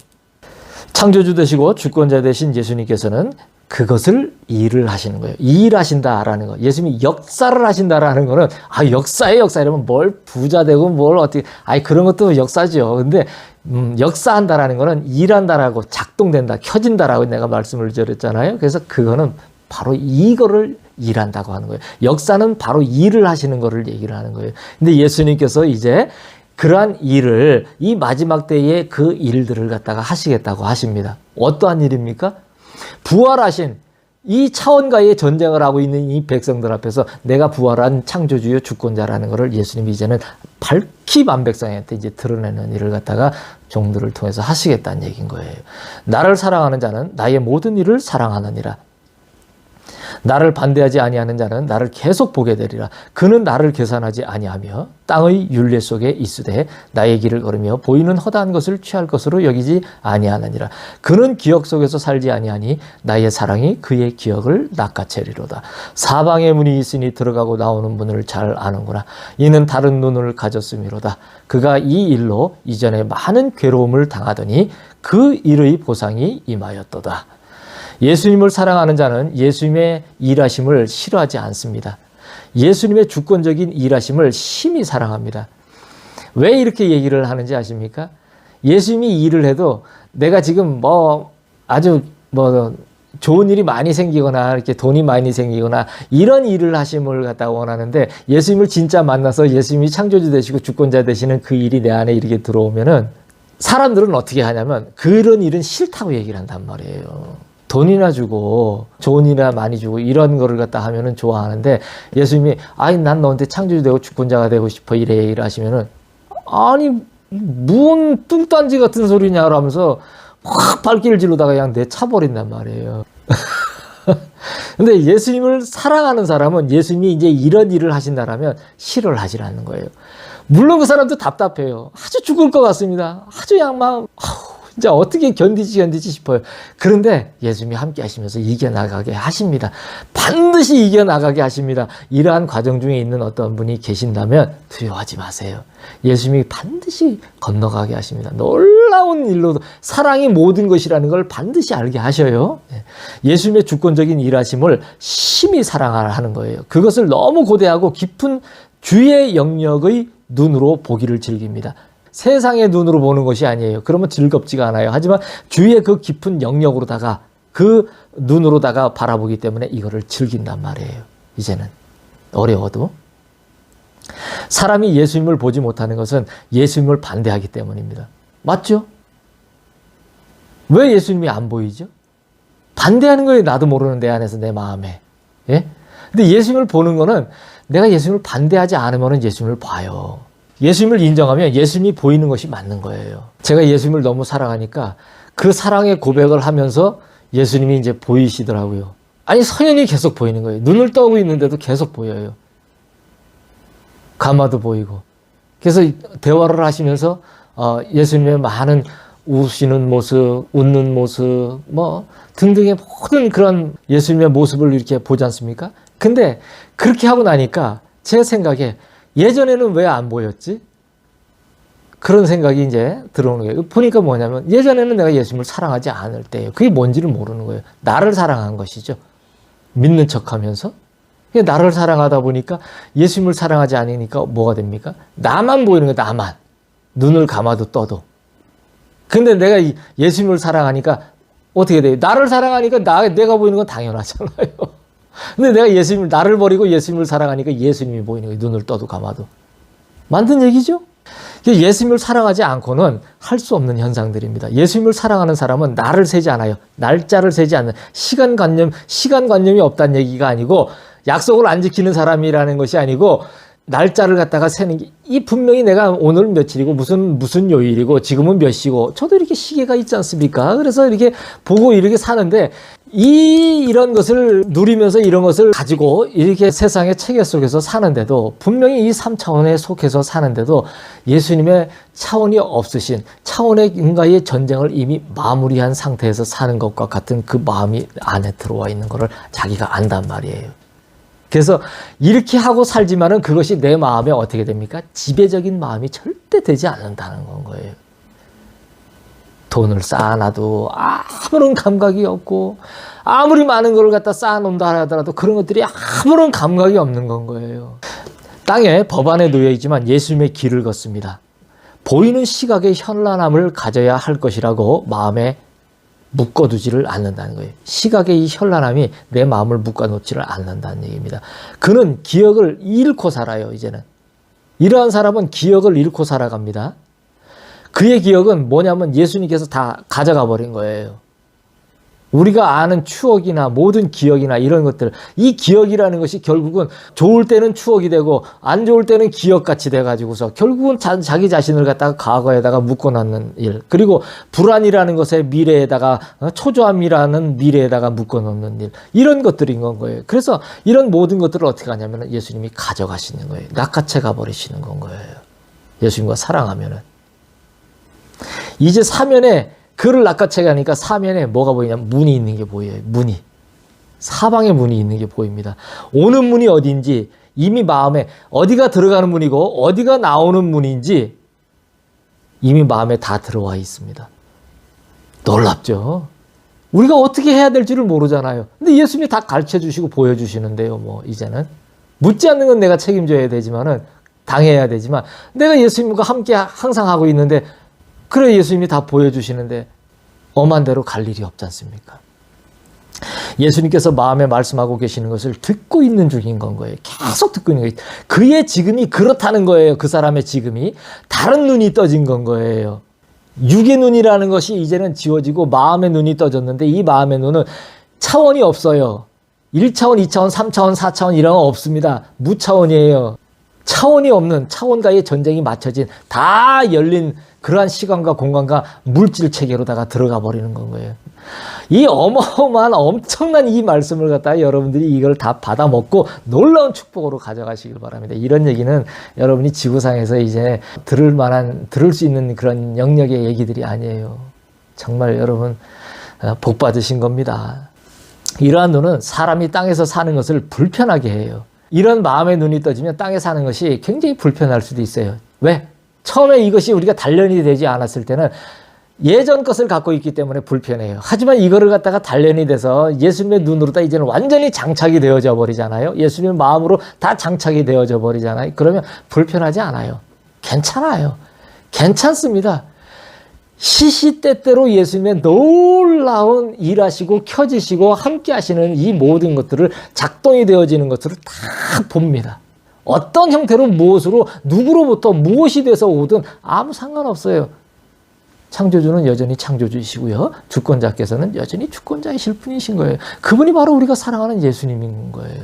창조주 되시고 주권자 되신 예수님께서는 그것을 일을 하시는 거예요. 일하신다라는 거. 예수님이 역사를 하신다라는 거는 역사의 역사 이러면 뭘 부자 되고 뭘 어떻게 그런 것도 역사죠. 근데 역사한다라는 거는 일한다라고 작동된다, 켜진다라고 내가 말씀을 드렸잖아요. 그래서 그거는 바로 이거를 일한다고 하는 거예요. 역사는 바로 일을 하시는 거를 얘기를 하는 거예요. 근데 예수님께서 이제 그러한 일을 이 마지막 때에 그 일들을 갖다가 하시겠다고 하십니다. 어떠한 일입니까? 부활하신 이 차원과의 전쟁을 하고 있는 이 백성들 앞에서 내가 부활한 창조주요 주권자라는 것을 예수님이 이제는 밝히 만백성한테 이제 드러내는 일을 갖다가 종들을 통해서 하시겠다는 얘기인 거예요. 나를 사랑하는 자는 나의 모든 일을 사랑하느니라. 나를 반대하지 아니하는 자는 나를 계속 보게 되리라. 그는 나를 계산하지 아니하며 땅의 율례 속에 있으되 나의 길을 걸으며 보이는 허다한 것을 취할 것으로 여기지 아니하느니라. 그는 기억 속에서 살지 아니하니 나의 사랑이 그의 기억을 낚아채리로다. 사방에 문이 있으니 들어가고 나오는 문을 잘 아는구나. 이는 다른 눈을 가졌음이로다. 그가 이 일로 이전에 많은 괴로움을 당하더니 그 일의 보상이 임하였도다. 예수님을 사랑하는 자는 예수님의 일하심을 싫어하지 않습니다. 예수님의 주권적인 일하심을 심히 사랑합니다. 왜 이렇게 얘기를 하는지 아십니까? 예수님이 일을 해도 내가 지금 아주 좋은 일이 많이 생기거나 이렇게 돈이 많이 생기거나 이런 일을 하심을 갖다가 원하는데, 예수님을 진짜 만나서 예수님이 창조주 되시고 주권자 되시는 그 일이 내 안에 이렇게 들어오면은 사람들은 어떻게 하냐면 그런 일은 싫다고 얘기를 한단 말이에요. 돈이나 주고 좋은 일이나 많이 주고 이런 거를 갖다 하면은 좋아하는데, 예수님이 난 너한테 창조주 되고 주권자가 되고 싶어 이래 얘기를 하시면은 뭔 뚱딴지 같은 소리냐 하면서 확 발길을 지르다가 그냥 내차버린단 말이에요. 근데 예수님을 사랑하는 사람은 예수님이 이제 이런 일을 하신다라면 싫어를 하질 않는 거예요. 물론 그 사람도 답답해요. 아주 죽을 것 같습니다. 아주 양막 진짜 어떻게 견디지 싶어요. 그런데 예수님이 함께 하시면서 이겨나가게 하십니다. 반드시 이겨나가게 하십니다. 이러한 과정 중에 있는 어떤 분이 계신다면 두려워하지 마세요. 예수님이 반드시 건너가게 하십니다. 놀라운 일로도 사랑이 모든 것이라는 걸 반드시 알게 하셔요. 예수님의 주권적인 일하심을 심히 사랑하는 거예요. 그것을 너무 고대하고 깊은 주의 영역의 눈으로 보기를 즐깁니다. 세상의 눈으로 보는 것이 아니에요. 그러면 즐겁지가 않아요. 하지만 주의 그 깊은 영역으로다가 그 눈으로다가 바라보기 때문에 이거를 즐긴단 말이에요. 이제는 어려워도. 사람이 예수님을 보지 못하는 것은 예수님을 반대하기 때문입니다. 맞죠? 왜 예수님이 안 보이죠? 반대하는 거예요. 나도 모르는 내 안에서 내 마음에. 예? 근데 예수님을 보는 거는 내가 예수님을 반대하지 않으면 예수님을 봐요. 예수님을 인정하면 예수님이 보이는 것이 맞는 거예요. 제가 예수님을 너무 사랑하니까 그 사랑의 고백을 하면서 예수님이 이제 보이시더라고요. 성현이 계속 보이는 거예요. 눈을 떠고 있는데도 계속 보여요. 가마도 보이고. 그래서 대화를 하시면서 예수님의 많은 우시는 모습, 웃는 모습, 등등의 모든 그런 예수님의 모습을 이렇게 보지 않습니까? 근데 그렇게 하고 나니까 제 생각에 예전에는 왜 안 보였지? 그런 생각이 이제 들어오는 거예요. 보니까 뭐냐면 예전에는 내가 예수님을 사랑하지 않을 때예요. 그게 뭔지를 모르는 거예요. 나를 사랑한 것이죠. 믿는 척하면서. 나를 사랑하다 보니까 예수님을 사랑하지 않으니까 뭐가 됩니까? 나만 보이는 거예요. 나만. 눈을 감아도 떠도. 근데 내가 예수님을 사랑하니까 어떻게 돼요? 나를 사랑하니까 내가 보이는 건 당연하잖아요. 근데 내가 나를 버리고 예수님을 사랑하니까 예수님이 보이는 거예요. 눈을 떠도 감아도. 맞는 얘기죠? 예수님을 사랑하지 않고는 할 수 없는 현상들입니다. 예수님을 사랑하는 사람은 나를 세지 않아요. 날짜를 세지 않는 시간관념이 없다는 얘기가 아니고, 약속을 안 지키는 사람이라는 것이 아니고, 날짜를 갖다가 세는 게, 분명히 내가 오늘 며칠이고 무슨 요일이고 지금은 몇 시고, 저도 이렇게 시계가 있지 않습니까? 그래서 이렇게 보고 이렇게 사는데, 이런 것을 누리면서 이런 것을 가지고 이렇게 세상의 체계 속에서 사는데도, 분명히 이 3차원에 속해서 사는데도 예수님의 차원이 없으신 차원의 전쟁을 이미 마무리한 상태에서 사는 것과 같은 그 마음이 안에 들어와 있는 것을 자기가 안단 말이에요. 그래서 이렇게 하고 살지만은 그것이 내 마음에 어떻게 됩니까? 지배적인 마음이 절대 되지 않는다는 건 거예요. 돈을 쌓아놔도 아무런 감각이 없고, 아무리 많은 걸 갖다 쌓아놓는다 하더라도 그런 것들이 아무런 감각이 없는 건 거예요. 땅에 법안에 놓여 있지만 예수님의 길을 걷습니다. 보이는 시각의 현란함을 가져야 할 것이라고 마음에 묶어두지를 않는다는 거예요. 시각의 이 현란함이 내 마음을 묶어놓지를 않는다는 얘기입니다. 그는 기억을 잃고 살아요. 이제는 이러한 사람은 기억을 잃고 살아갑니다. 그의 기억은 뭐냐면 예수님께서 다 가져가 버린 거예요. 우리가 아는 추억이나 모든 기억이나 이런 것들, 이 기억이라는 것이 결국은 좋을 때는 추억이 되고 안 좋을 때는 기억같이 돼가지고서 결국은 자기 자신을 갖다가 과거에다가 묶어놓는 일, 그리고 불안이라는 것에 미래에다가 초조함이라는 미래에다가 묶어놓는 일, 이런 것들인 건 거예요. 그래서 이런 모든 것들을 어떻게 하냐면 예수님이 가져가시는 거예요. 낚아채 가버리시는 건 거예요. 예수님과 사랑하면은. 이제 사면에 그를 낚아채 가니까 사면에 뭐가 보이냐면 문이 있는 게 보여요. 문이. 사방에 문이 있는 게 보입니다. 오는 문이 어딘지 이미 마음에 어디가 들어가는 문이고 어디가 나오는 문인지 이미 마음에 다 들어와 있습니다. 놀랍죠? 우리가 어떻게 해야 될지를 모르잖아요. 근데 예수님이 다 가르쳐 주시고 보여주시는데요. 뭐 이제는 묻지 않는 건 내가 책임져야 되지만은 당해야 되지만 내가 예수님과 함께 항상 하고 있는데 그래 예수님이 다 보여주시는데 엄한 대로 갈 일이 없지 않습니까? 예수님께서 마음에 말씀하고 계시는 것을 듣고 있는 중인 건 거예요. 계속 듣고 있는 거예요. 그의 지금이 그렇다는 거예요. 그 사람의 지금이. 다른 눈이 떠진 건 거예요. 육의 눈이라는 것이 이제는 지워지고 마음의 눈이 떠졌는데 이 마음의 눈은 차원이 없어요. 1차원, 2차원, 3차원, 4차원 이런 거 없습니다. 무차원이에요. 차원이 없는 차원과의 전쟁이 맞춰진 다 열린 그러한 시간과 공간과 물질 체계로다가 들어가 버리는 건 거예요. 이 어마어마한 엄청난 이 말씀을 갖다가 여러분들이 이걸 다 받아 먹고 놀라운 축복으로 가져가시길 바랍니다. 이런 얘기는 여러분이 지구상에서 이제 들을 수 있는 그런 영역의 얘기들이 아니에요. 정말 여러분 복 받으신 겁니다. 이러한 눈은 사람이 땅에서 사는 것을 불편하게 해요. 이런 마음의 눈이 떠지면 땅에 사는 것이 굉장히 불편할 수도 있어요. 왜? 처음에 이것이 우리가 단련이 되지 않았을 때는 예전 것을 갖고 있기 때문에 불편해요. 하지만 이거를 갖다가 단련이 돼서 예수님의 눈으로 다 이제는 완전히 장착이 되어져 버리잖아요. 예수님의 마음으로 다 장착이 되어져 버리잖아요. 그러면 불편하지 않아요. 괜찮아요. 괜찮습니다. 시시때때로 예수님의 놀라운 일하시고 켜지시고 함께 하시는 이 모든 것들을 작동이 되어지는 것들을 다 봅니다. 어떤 형태로 무엇으로 누구로부터 무엇이 돼서 오든 아무 상관없어요. 창조주는 여전히 창조주이시고요. 주권자께서는 여전히 주권자이실 뿐이신 거예요. 그분이 바로 우리가 사랑하는 예수님인 거예요.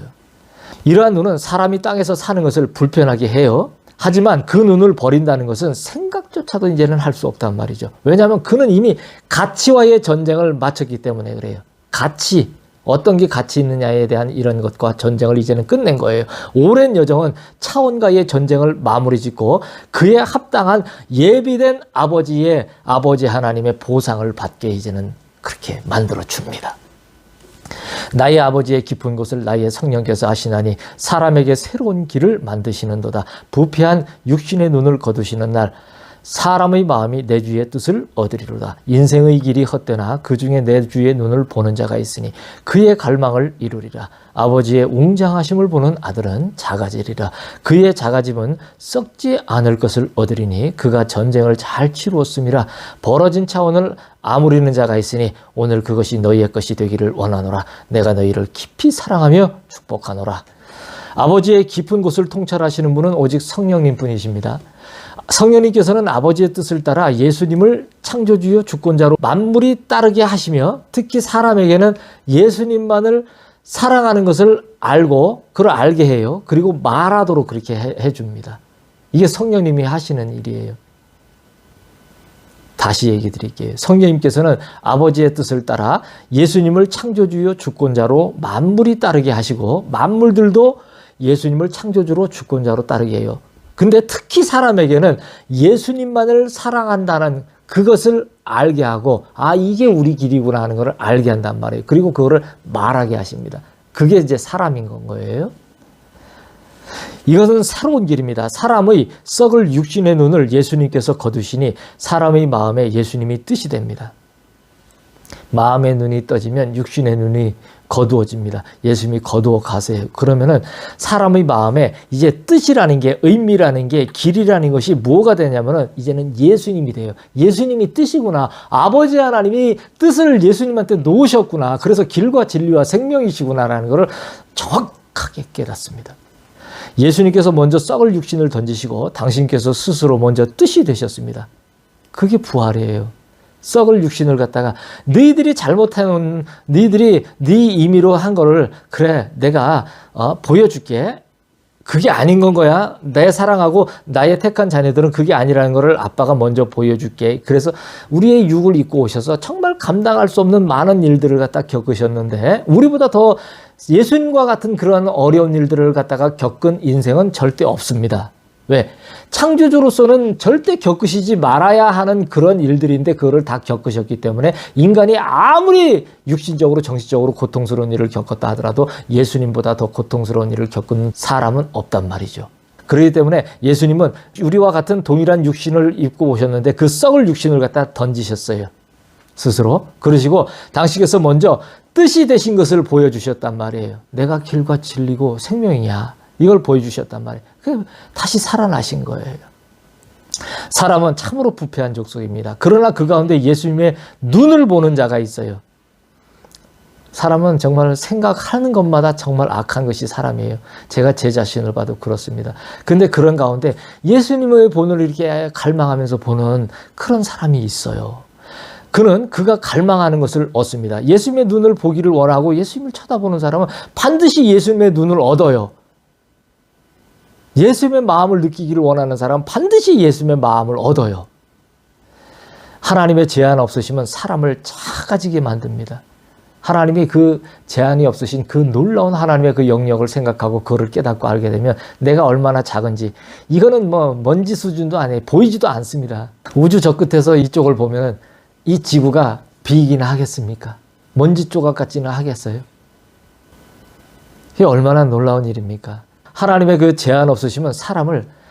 이러한 눈은 사람이 땅에서 사는 것을 불편하게 해요. 하지만 그 눈을 버린다는 것은 생각조차도 이제는 할 수 없단 말이죠. 왜냐하면 그는 이미 가치와의 전쟁을 마쳤기 때문에 그래요. 가치, 어떤 게 가치 있느냐에 대한 이런 것과 전쟁을 이제는 끝낸 거예요. 오랜 여정은 차원과의 전쟁을 마무리 짓고 그에 합당한 예비된 아버지 하나님의 보상을 받게 이제는 그렇게 만들어 줍니다. 나의 아버지의 깊은 곳을 나의 성령께서 하시나니 사람에게 새로운 길을 만드시는도다. 부패한 육신의 눈을 거두시는 날 사람의 마음이 내 주의 뜻을 얻으리로다. 인생의 길이 헛되나 그 중에 내 주의 눈을 보는 자가 있으니 그의 갈망을 이루리라. 아버지의 웅장하심을 보는 아들은 작아지리라. 그의 작아짐은 썩지 않을 것을 얻으리니 그가 전쟁을 잘 치루었음이라. 벌어진 차원을 아무리는 자가 있으니 오늘 그것이 너희의 것이 되기를 원하노라. 내가 너희를 깊이 사랑하며 축복하노라. 아버지의 깊은 곳을 통찰하시는 분은 오직 성령님 뿐이십니다. 성령님께서는 아버지의 뜻을 따라 예수님을 창조주요 주권자로 만물이 따르게 하시며 특히 사람에게는 예수님만을 사랑하는 것을 알고 그걸 알게 해요. 그리고 말하도록 그렇게 해줍니다. 이게 성령님이 하시는 일이에요. 다시 얘기 드릴게요. 성령님께서는 아버지의 뜻을 따라 예수님을 창조주요 주권자로 만물이 따르게 하시고 만물들도 예수님을 창조주로 주권자로 따르게 해요. 근데 특히 사람에게는 예수님만을 사랑한다는 그것을 알게 하고 이게 우리 길이구나 하는 것을 알게 한단 말이에요. 그리고 그거를 말하게 하십니다. 그게 이제 사람인 건 거예요. 이것은 새로운 길입니다. 사람의 썩을 육신의 눈을 예수님께서 거두시니 사람의 마음에 예수님이 뜻이 됩니다. 마음의 눈이 떠지면 육신의 눈이 거두어집니다. 예수님이 거두어 가세요. 그러면은 사람의 마음에 이제 뜻이라는 게, 의미라는 게, 길이라는 것이 뭐가 되냐면은 이제는 예수님이 돼요. 예수님이 뜻이구나. 아버지 하나님이 뜻을 예수님한테 놓으셨구나. 그래서 길과 진리와 생명이시구나라는 것을 정확하게 깨닫습니다. 예수님께서 먼저 썩을 육신을 던지시고 당신께서 스스로 먼저 뜻이 되셨습니다. 그게 부활이에요. 썩을 육신을 갖다가 너희들이 잘못해놓은 너희들이 네 임의로 한 거를 그래 내가 보여줄게. 그게 아닌 건 거야. 내 사랑하고 나의 택한 자녀들은 그게 아니라는 거를 아빠가 먼저 보여줄게. 그래서 우리의 육을 입고 오셔서 정말 감당할 수 없는 많은 일들을 갖다 겪으셨는데 우리보다 더 예수님과 같은 그런 어려운 일들을 갖다가 겪은 인생은 절대 없습니다. 왜? 창조주로서는 절대 겪으시지 말아야 하는 그런 일들인데 그거를 다 겪으셨기 때문에 인간이 아무리 육신적으로 정신적으로 고통스러운 일을 겪었다 하더라도 예수님보다 더 고통스러운 일을 겪은 사람은 없단 말이죠. 그렇기 때문에 예수님은 우리와 같은 동일한 육신을 입고 오셨는데 그 썩을 육신을 갖다 던지셨어요. 스스로. 그러시고 당신께서 먼저 뜻이 되신 것을 보여주셨단 말이에요. 내가 길과 진리고 생명이야. 이걸 보여주셨단 말이에요. 다시 살아나신 거예요. 사람은 참으로 부패한 족속입니다. 그러나 그 가운데 예수님의 눈을 보는 자가 있어요. 사람은 정말 생각하는 것마다 정말 악한 것이 사람이에요. 제가 제 자신을 봐도 그렇습니다. 근데 그런 가운데 예수님의 본을 이렇게 갈망하면서 보는 그런 사람이 있어요. 그는 그가 갈망하는 것을 얻습니다. 예수님의 눈을 보기를 원하고 예수님을 쳐다보는 사람은 반드시 예수님의 눈을 얻어요. 예수님의 마음을 느끼기를 원하는 사람은 반드시 예수님의 마음을 얻어요. 하나님의 제한 없으시면 사람을 작아지게 만듭니다. 하나님이 그 제한이 없으신 그 놀라운 하나님의 그 영역을 생각하고 그거를 깨닫고 알게 되면 내가 얼마나 작은지 이거는 뭐 먼지 수준도 아니에요. 보이지도 않습니다. 우주 저 끝에서 이쪽을 보면 이 지구가 비기나 하겠습니까? 먼지 조각 같지는 하겠어요? 이게 얼마나 놀라운 일입니까? 하나님의 그 제한 없으시면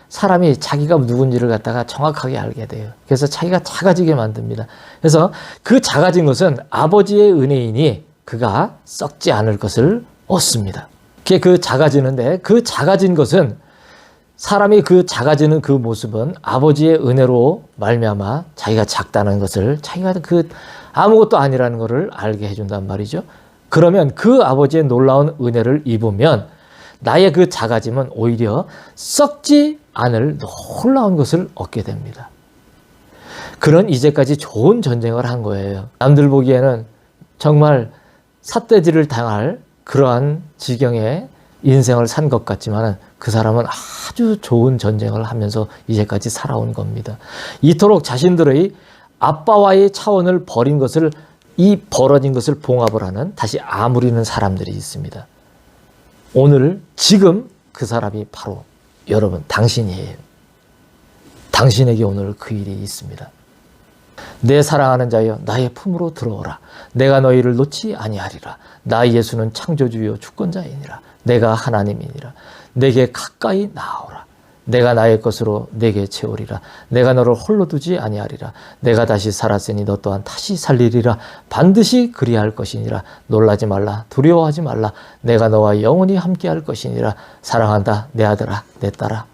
사람이 자기가 누군지를 갖다가 정확하게 알게 돼요. 그래서 자기가 작아지게 만듭니다. 그래서 그 작아진 것은 아버지의 은혜이니 그가 썩지 않을 것을 얻습니다. 그게 그 작아지는데 그 작아진 것은 사람이 그 작아지는 그 모습은 아버지의 은혜로 말미암아 자기가 작다는 것을 자기가 그 아무것도 아니라는 것을 알게 해준단 말이죠. 그러면 그 아버지의 놀라운 은혜를 입으면 나의 그 작아짐은 오히려 썩지 않을 놀라운 것을 얻게 됩니다. 그는 이제까지 좋은 전쟁을 한 거예요. 남들 보기에는 정말 삿대질을 당할 그러한 지경의 인생을 산 것 같지만 그 사람은 아주 좋은 전쟁을 하면서 이제까지 살아온 겁니다. 이토록 자신들의 아빠와의 차원을 버린 것을 이 벌어진 것을 봉합을 하는 다시 아무리는 사람들이 있습니다. 오늘 지금 그 사람이 바로 여러분 당신이에요. 당신에게 오늘 그 일이 있습니다. 내 사랑하는 자여 나의 품으로 들어오라. 내가 너희를 놓지 아니하리라. 나 예수는 창조주요 주권자이니라. 내가 하나님이니라. 내게 가까이 나아오라. 내가 나의 것으로 내게 채우리라. 내가 너를 홀로 두지 아니하리라. 내가 다시 살았으니 너 또한 다시 살리리라. 반드시 그리할 것이니라. 놀라지 말라. 두려워하지 말라. 내가 너와 영원히 함께할 것이니라. 사랑한다 내 아들아 내 딸아.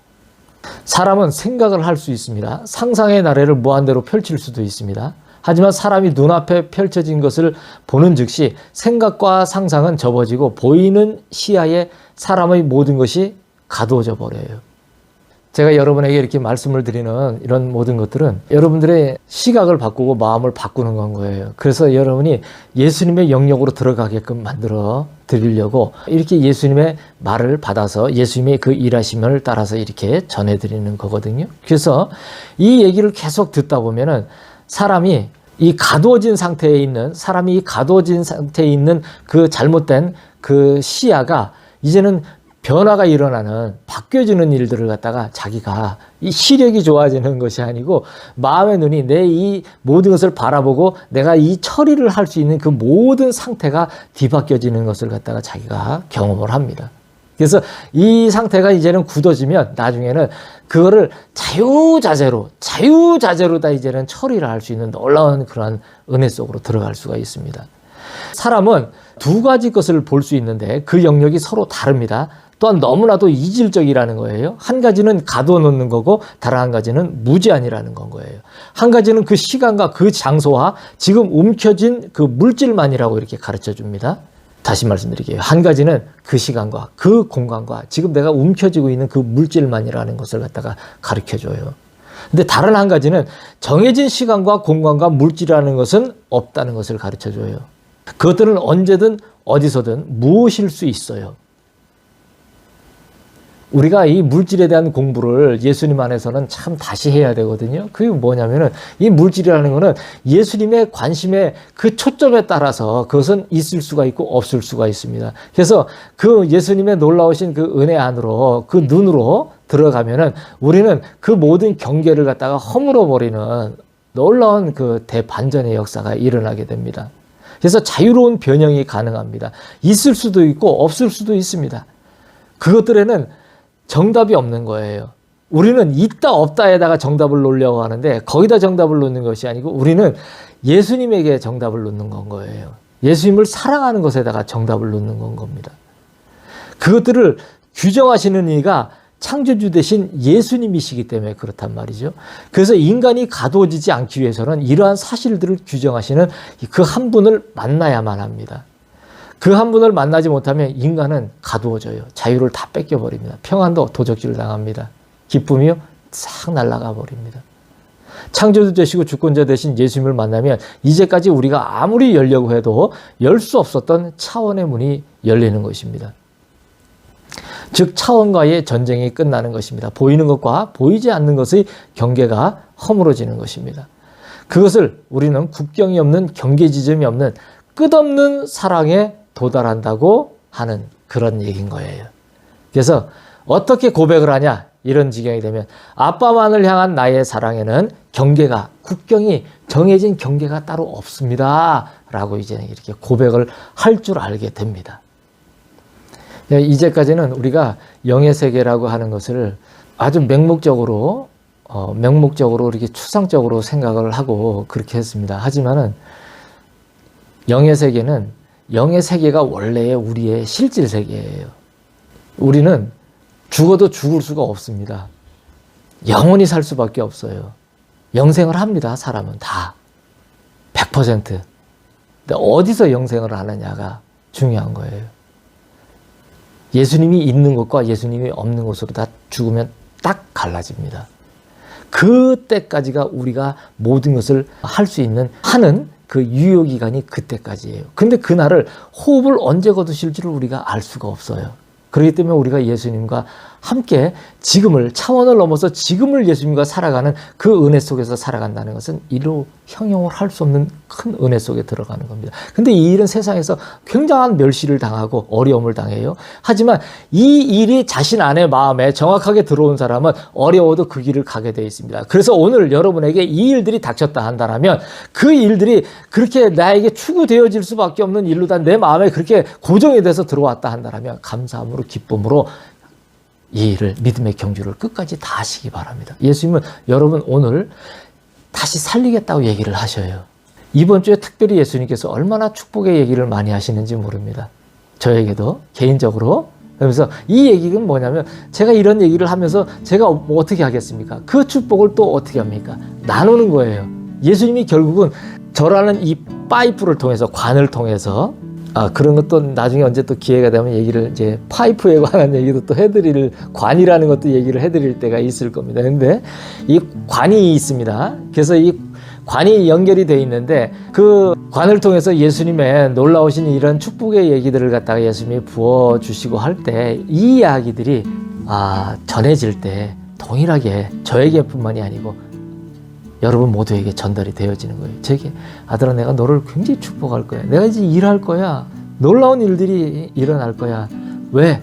사람은 생각을 할 수 있습니다. 상상의 나래를 무한대로 펼칠 수도 있습니다. 하지만 사람이 눈앞에 펼쳐진 것을 보는 즉시 생각과 상상은 접어지고 보이는 시야에 사람의 모든 것이 가두어져 버려요. 제가 여러분에게 이렇게 말씀을 드리는 이런 모든 것들은 여러분들의 시각을 바꾸고 마음을 바꾸는 건 거예요. 그래서 여러분이 예수님의 영역으로 들어가게끔 만들어 드리려고 이렇게 예수님의 말을 받아서 예수님의 그 일하심을 따라서 이렇게 전해드리는 거거든요. 그래서 이 얘기를 계속 듣다 보면은 사람이 이 가두어진 상태에 있는 그 잘못된 그 시야가 이제는 변화가 일어나는 바뀌어지는 일들을 갖다가 자기가 이 시력이 좋아지는 것이 아니고 마음의 눈이 내 이 모든 것을 바라보고 내가 이 처리를 할 수 있는 그 모든 상태가 뒤바뀌어지는 것을 갖다가 자기가 경험을 합니다. 그래서 이 상태가 이제는 굳어지면 나중에는 그거를 자유자재로 다 이제는 처리를 할 수 있는 놀라운 그런 은혜 속으로 들어갈 수가 있습니다. 사람은 두 가지 것을 볼 수 있는데 그 영역이 서로 다릅니다. 또한 너무나도 이질적이라는 거예요. 한 가지는 가두어 놓는 거고 다른 한 가지는 무제한이라는 건 거예요. 한 가지는 그 시간과 그 장소와 지금 움켜진 그 물질만이라고 이렇게 가르쳐 줍니다. 다시 말씀드릴게요. 한 가지는 그 시간과 그 공간과 지금 내가 움켜쥐고 있는 그 물질만이라는 것을 갖다가 가르쳐 줘요. 근데 다른 한 가지는 정해진 시간과 공간과 물질이라는 것은 없다는 것을 가르쳐 줘요. 그것들은 언제든 어디서든 무엇일 수 있어요. 우리가 이 물질에 대한 공부를 예수님 안에서는 참 다시 해야 되거든요. 그게 뭐냐면은 이 물질이라는 거는 예수님의 관심의 그 초점에 따라서 그것은 있을 수가 있고 없을 수가 있습니다. 그래서 그 예수님의 놀라우신 그 은혜 안으로 그 눈으로 들어가면은 우리는 그 모든 경계를 갖다가 허물어 버리는 놀라운 그 대반전의 역사가 일어나게 됩니다. 그래서 자유로운 변형이 가능합니다. 있을 수도 있고 없을 수도 있습니다. 그것들에는 정답이 없는 거예요. 우리는 있다 없다에다가 정답을 놓으려고 하는데 거기다 정답을 놓는 것이 아니고 우리는 예수님에게 정답을 놓는 건 거예요. 예수님을 사랑하는 것에다가 정답을 놓는 건 겁니다. 그것들을 규정하시는 이가 창조주 대신 예수님이시기 때문에 그렇단 말이죠. 그래서 인간이 가두어지지 않기 위해서는 이러한 사실들을 규정하시는 그 한 분을 만나야만 합니다. 그 한 분을 만나지 못하면 인간은 가두어져요. 자유를 다 뺏겨버립니다. 평안도 도적질 당합니다. 기쁨이요? 싹 날아가 버립니다. 창조주 되시고 주권자 되신 예수님을 만나면 이제까지 우리가 아무리 열려고 해도 열 수 없었던 차원의 문이 열리는 것입니다. 즉 차원과의 전쟁이 끝나는 것입니다. 보이는 것과 보이지 않는 것의 경계가 허물어지는 것입니다. 그것을 우리는 국경이 없는 경계 지점이 없는 끝없는 사랑에 도달한다고 하는 그런 얘기인 거예요. 그래서 어떻게 고백을 하냐 이런 지경이 되면 아빠만을 향한 나의 사랑에는 경계가 국경이 정해진 경계가 따로 없습니다 라고 이제 이렇게 고백을 할 줄 알게 됩니다. 이제까지는 우리가 영의 세계라고 하는 것을 아주 맹목적으로 이렇게 추상적으로 생각을 하고 그렇게 했습니다. 하지만은 영의 세계가 원래의 우리의 실질 세계예요. 우리는 죽어도 죽을 수가 없습니다. 영원히 살 수밖에 없어요. 영생을 합니다. 사람은 다 100%. 근데 어디서 영생을 하느냐가 중요한 거예요. 예수님이 있는 것과 예수님이 없는 것으로 다 죽으면 딱 갈라집니다. 그때까지가 우리가 모든 것을 할 수 있는 하는 그 유효기간이 그때까지예요. 근데 그날을 호흡을 언제 거두실지를 우리가 알 수가 없어요. 그렇기 때문에 우리가 예수님과 함께 지금을 차원을 넘어서 지금을 예수님과 살아가는 그 은혜 속에서 살아간다는 것은 이로 형용을 할 수 없는 큰 은혜 속에 들어가는 겁니다. 근데 이 일은 세상에서 굉장한 멸시를 당하고 어려움을 당해요. 하지만 이 일이 자신 안의 마음에 정확하게 들어온 사람은 어려워도 그 길을 가게 되어 있습니다. 그래서 오늘 여러분에게 이 일들이 닥쳤다 한다면 그 일들이 그렇게 나에게 추구되어질 수밖에 없는 일로 다 내 마음에 그렇게 고정이 돼서 들어왔다 한다면 감사함으로 기쁨으로 이 일을 믿음의 경주를 끝까지 다 하시기 바랍니다. 예수님은 여러분 오늘 다시 살리겠다고 얘기를 하셔요. 이번 주에 특별히 예수님께서 얼마나 축복의 얘기를 많이 하시는지 모릅니다. 저에게도 개인적으로. 그래서 이 얘기는 뭐냐면 제가 이런 얘기를 하면서 제가 뭐 어떻게 하겠습니까? 그 축복을 또 어떻게 합니까? 나누는 거예요. 예수님이 결국은 저라는 이 파이프를 통해서 관을 통해서 그런 것도 나중에 언제 또 기회가 되면 얘기를 이제 파이프에 관한 얘기도 또 해드릴 관이라는 것도 얘기를 해드릴 때가 있을 겁니다. 근데 이 관이 있습니다. 그래서 이 관이 연결이 돼 있는데 그 관을 통해서 예수님의 놀라우신 이런 축복의 얘기들을 갖다가 예수님이 부어주시고 할 때 이 이야기들이 전해질 때 동일하게 저에게뿐만이 아니고 여러분 모두에게 전달이 되어지는 거예요. 제게 아들아 내가 너를 굉장히 축복할 거야. 내가 이제 일할 거야. 놀라운 일들이 일어날 거야. 왜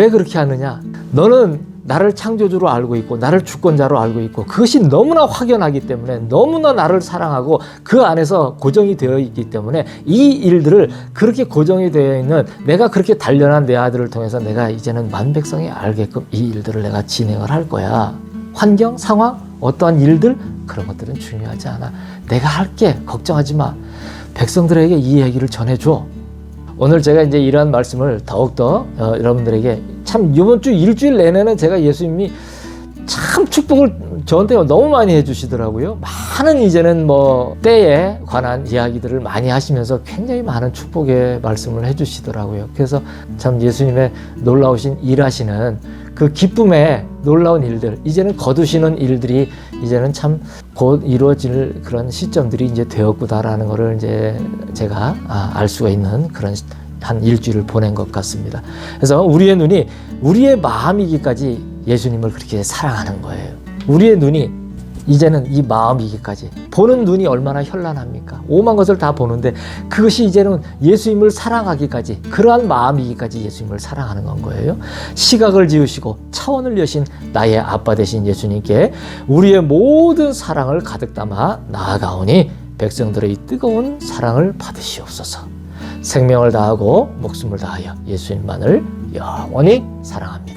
그렇게 하느냐? 너는 나를 창조주로 알고 있고 나를 주권자로 알고 있고 그것이 너무나 확연하기 때문에 너무나 나를 사랑하고 그 안에서 고정이 되어 있기 때문에 이 일들을 그렇게 고정이 되어 있는 내가 그렇게 단련한 내 아들을 통해서 내가 이제는 만백성이 알게끔 이 일들을 내가 진행을 할 거야. 환경, 상황, 어떠한 일들 그런 것들은 중요하지 않아. 내가 할게. 걱정하지 마. 백성들에게 이 얘기를 전해줘. 오늘 제가 이제 이러한 말씀을 더욱더 여러분들에게 참 이번 주 일주일 내내는 제가 예수님이 참 축복을 저한테 너무 많이 해주시더라고요. 많은 이제는 뭐 때에 관한 이야기들을 많이 하시면서 굉장히 많은 축복의 말씀을 해주시더라고요. 그래서 참 예수님의 놀라우신 일하시는 그 기쁨의 놀라운 일들, 이제는 거두시는 일들이 이제는 참 곧 이루어질 그런 시점들이 이제 되었구나라는 것을 이제 제가 알 수가 있는 그런 한 일주일을 보낸 것 같습니다. 그래서 우리의 눈이, 우리의 마음이기까지 예수님을 그렇게 사랑하는 거예요. 우리의 눈이 이제는 이 마음이기까지, 보는 눈이 얼마나 현란합니까? 오만 것을 다 보는데 그것이 이제는 예수님을 사랑하기까지, 그러한 마음이기까지 예수님을 사랑하는 건 거예요. 시각을 지으시고 차원을 여신 나의 아빠 되신 예수님께 우리의 모든 사랑을 가득 담아 나아가오니 백성들의 이 뜨거운 사랑을 받으시옵소서. 생명을 다하고 목숨을 다하여 예수님만을 영원히 사랑합니다.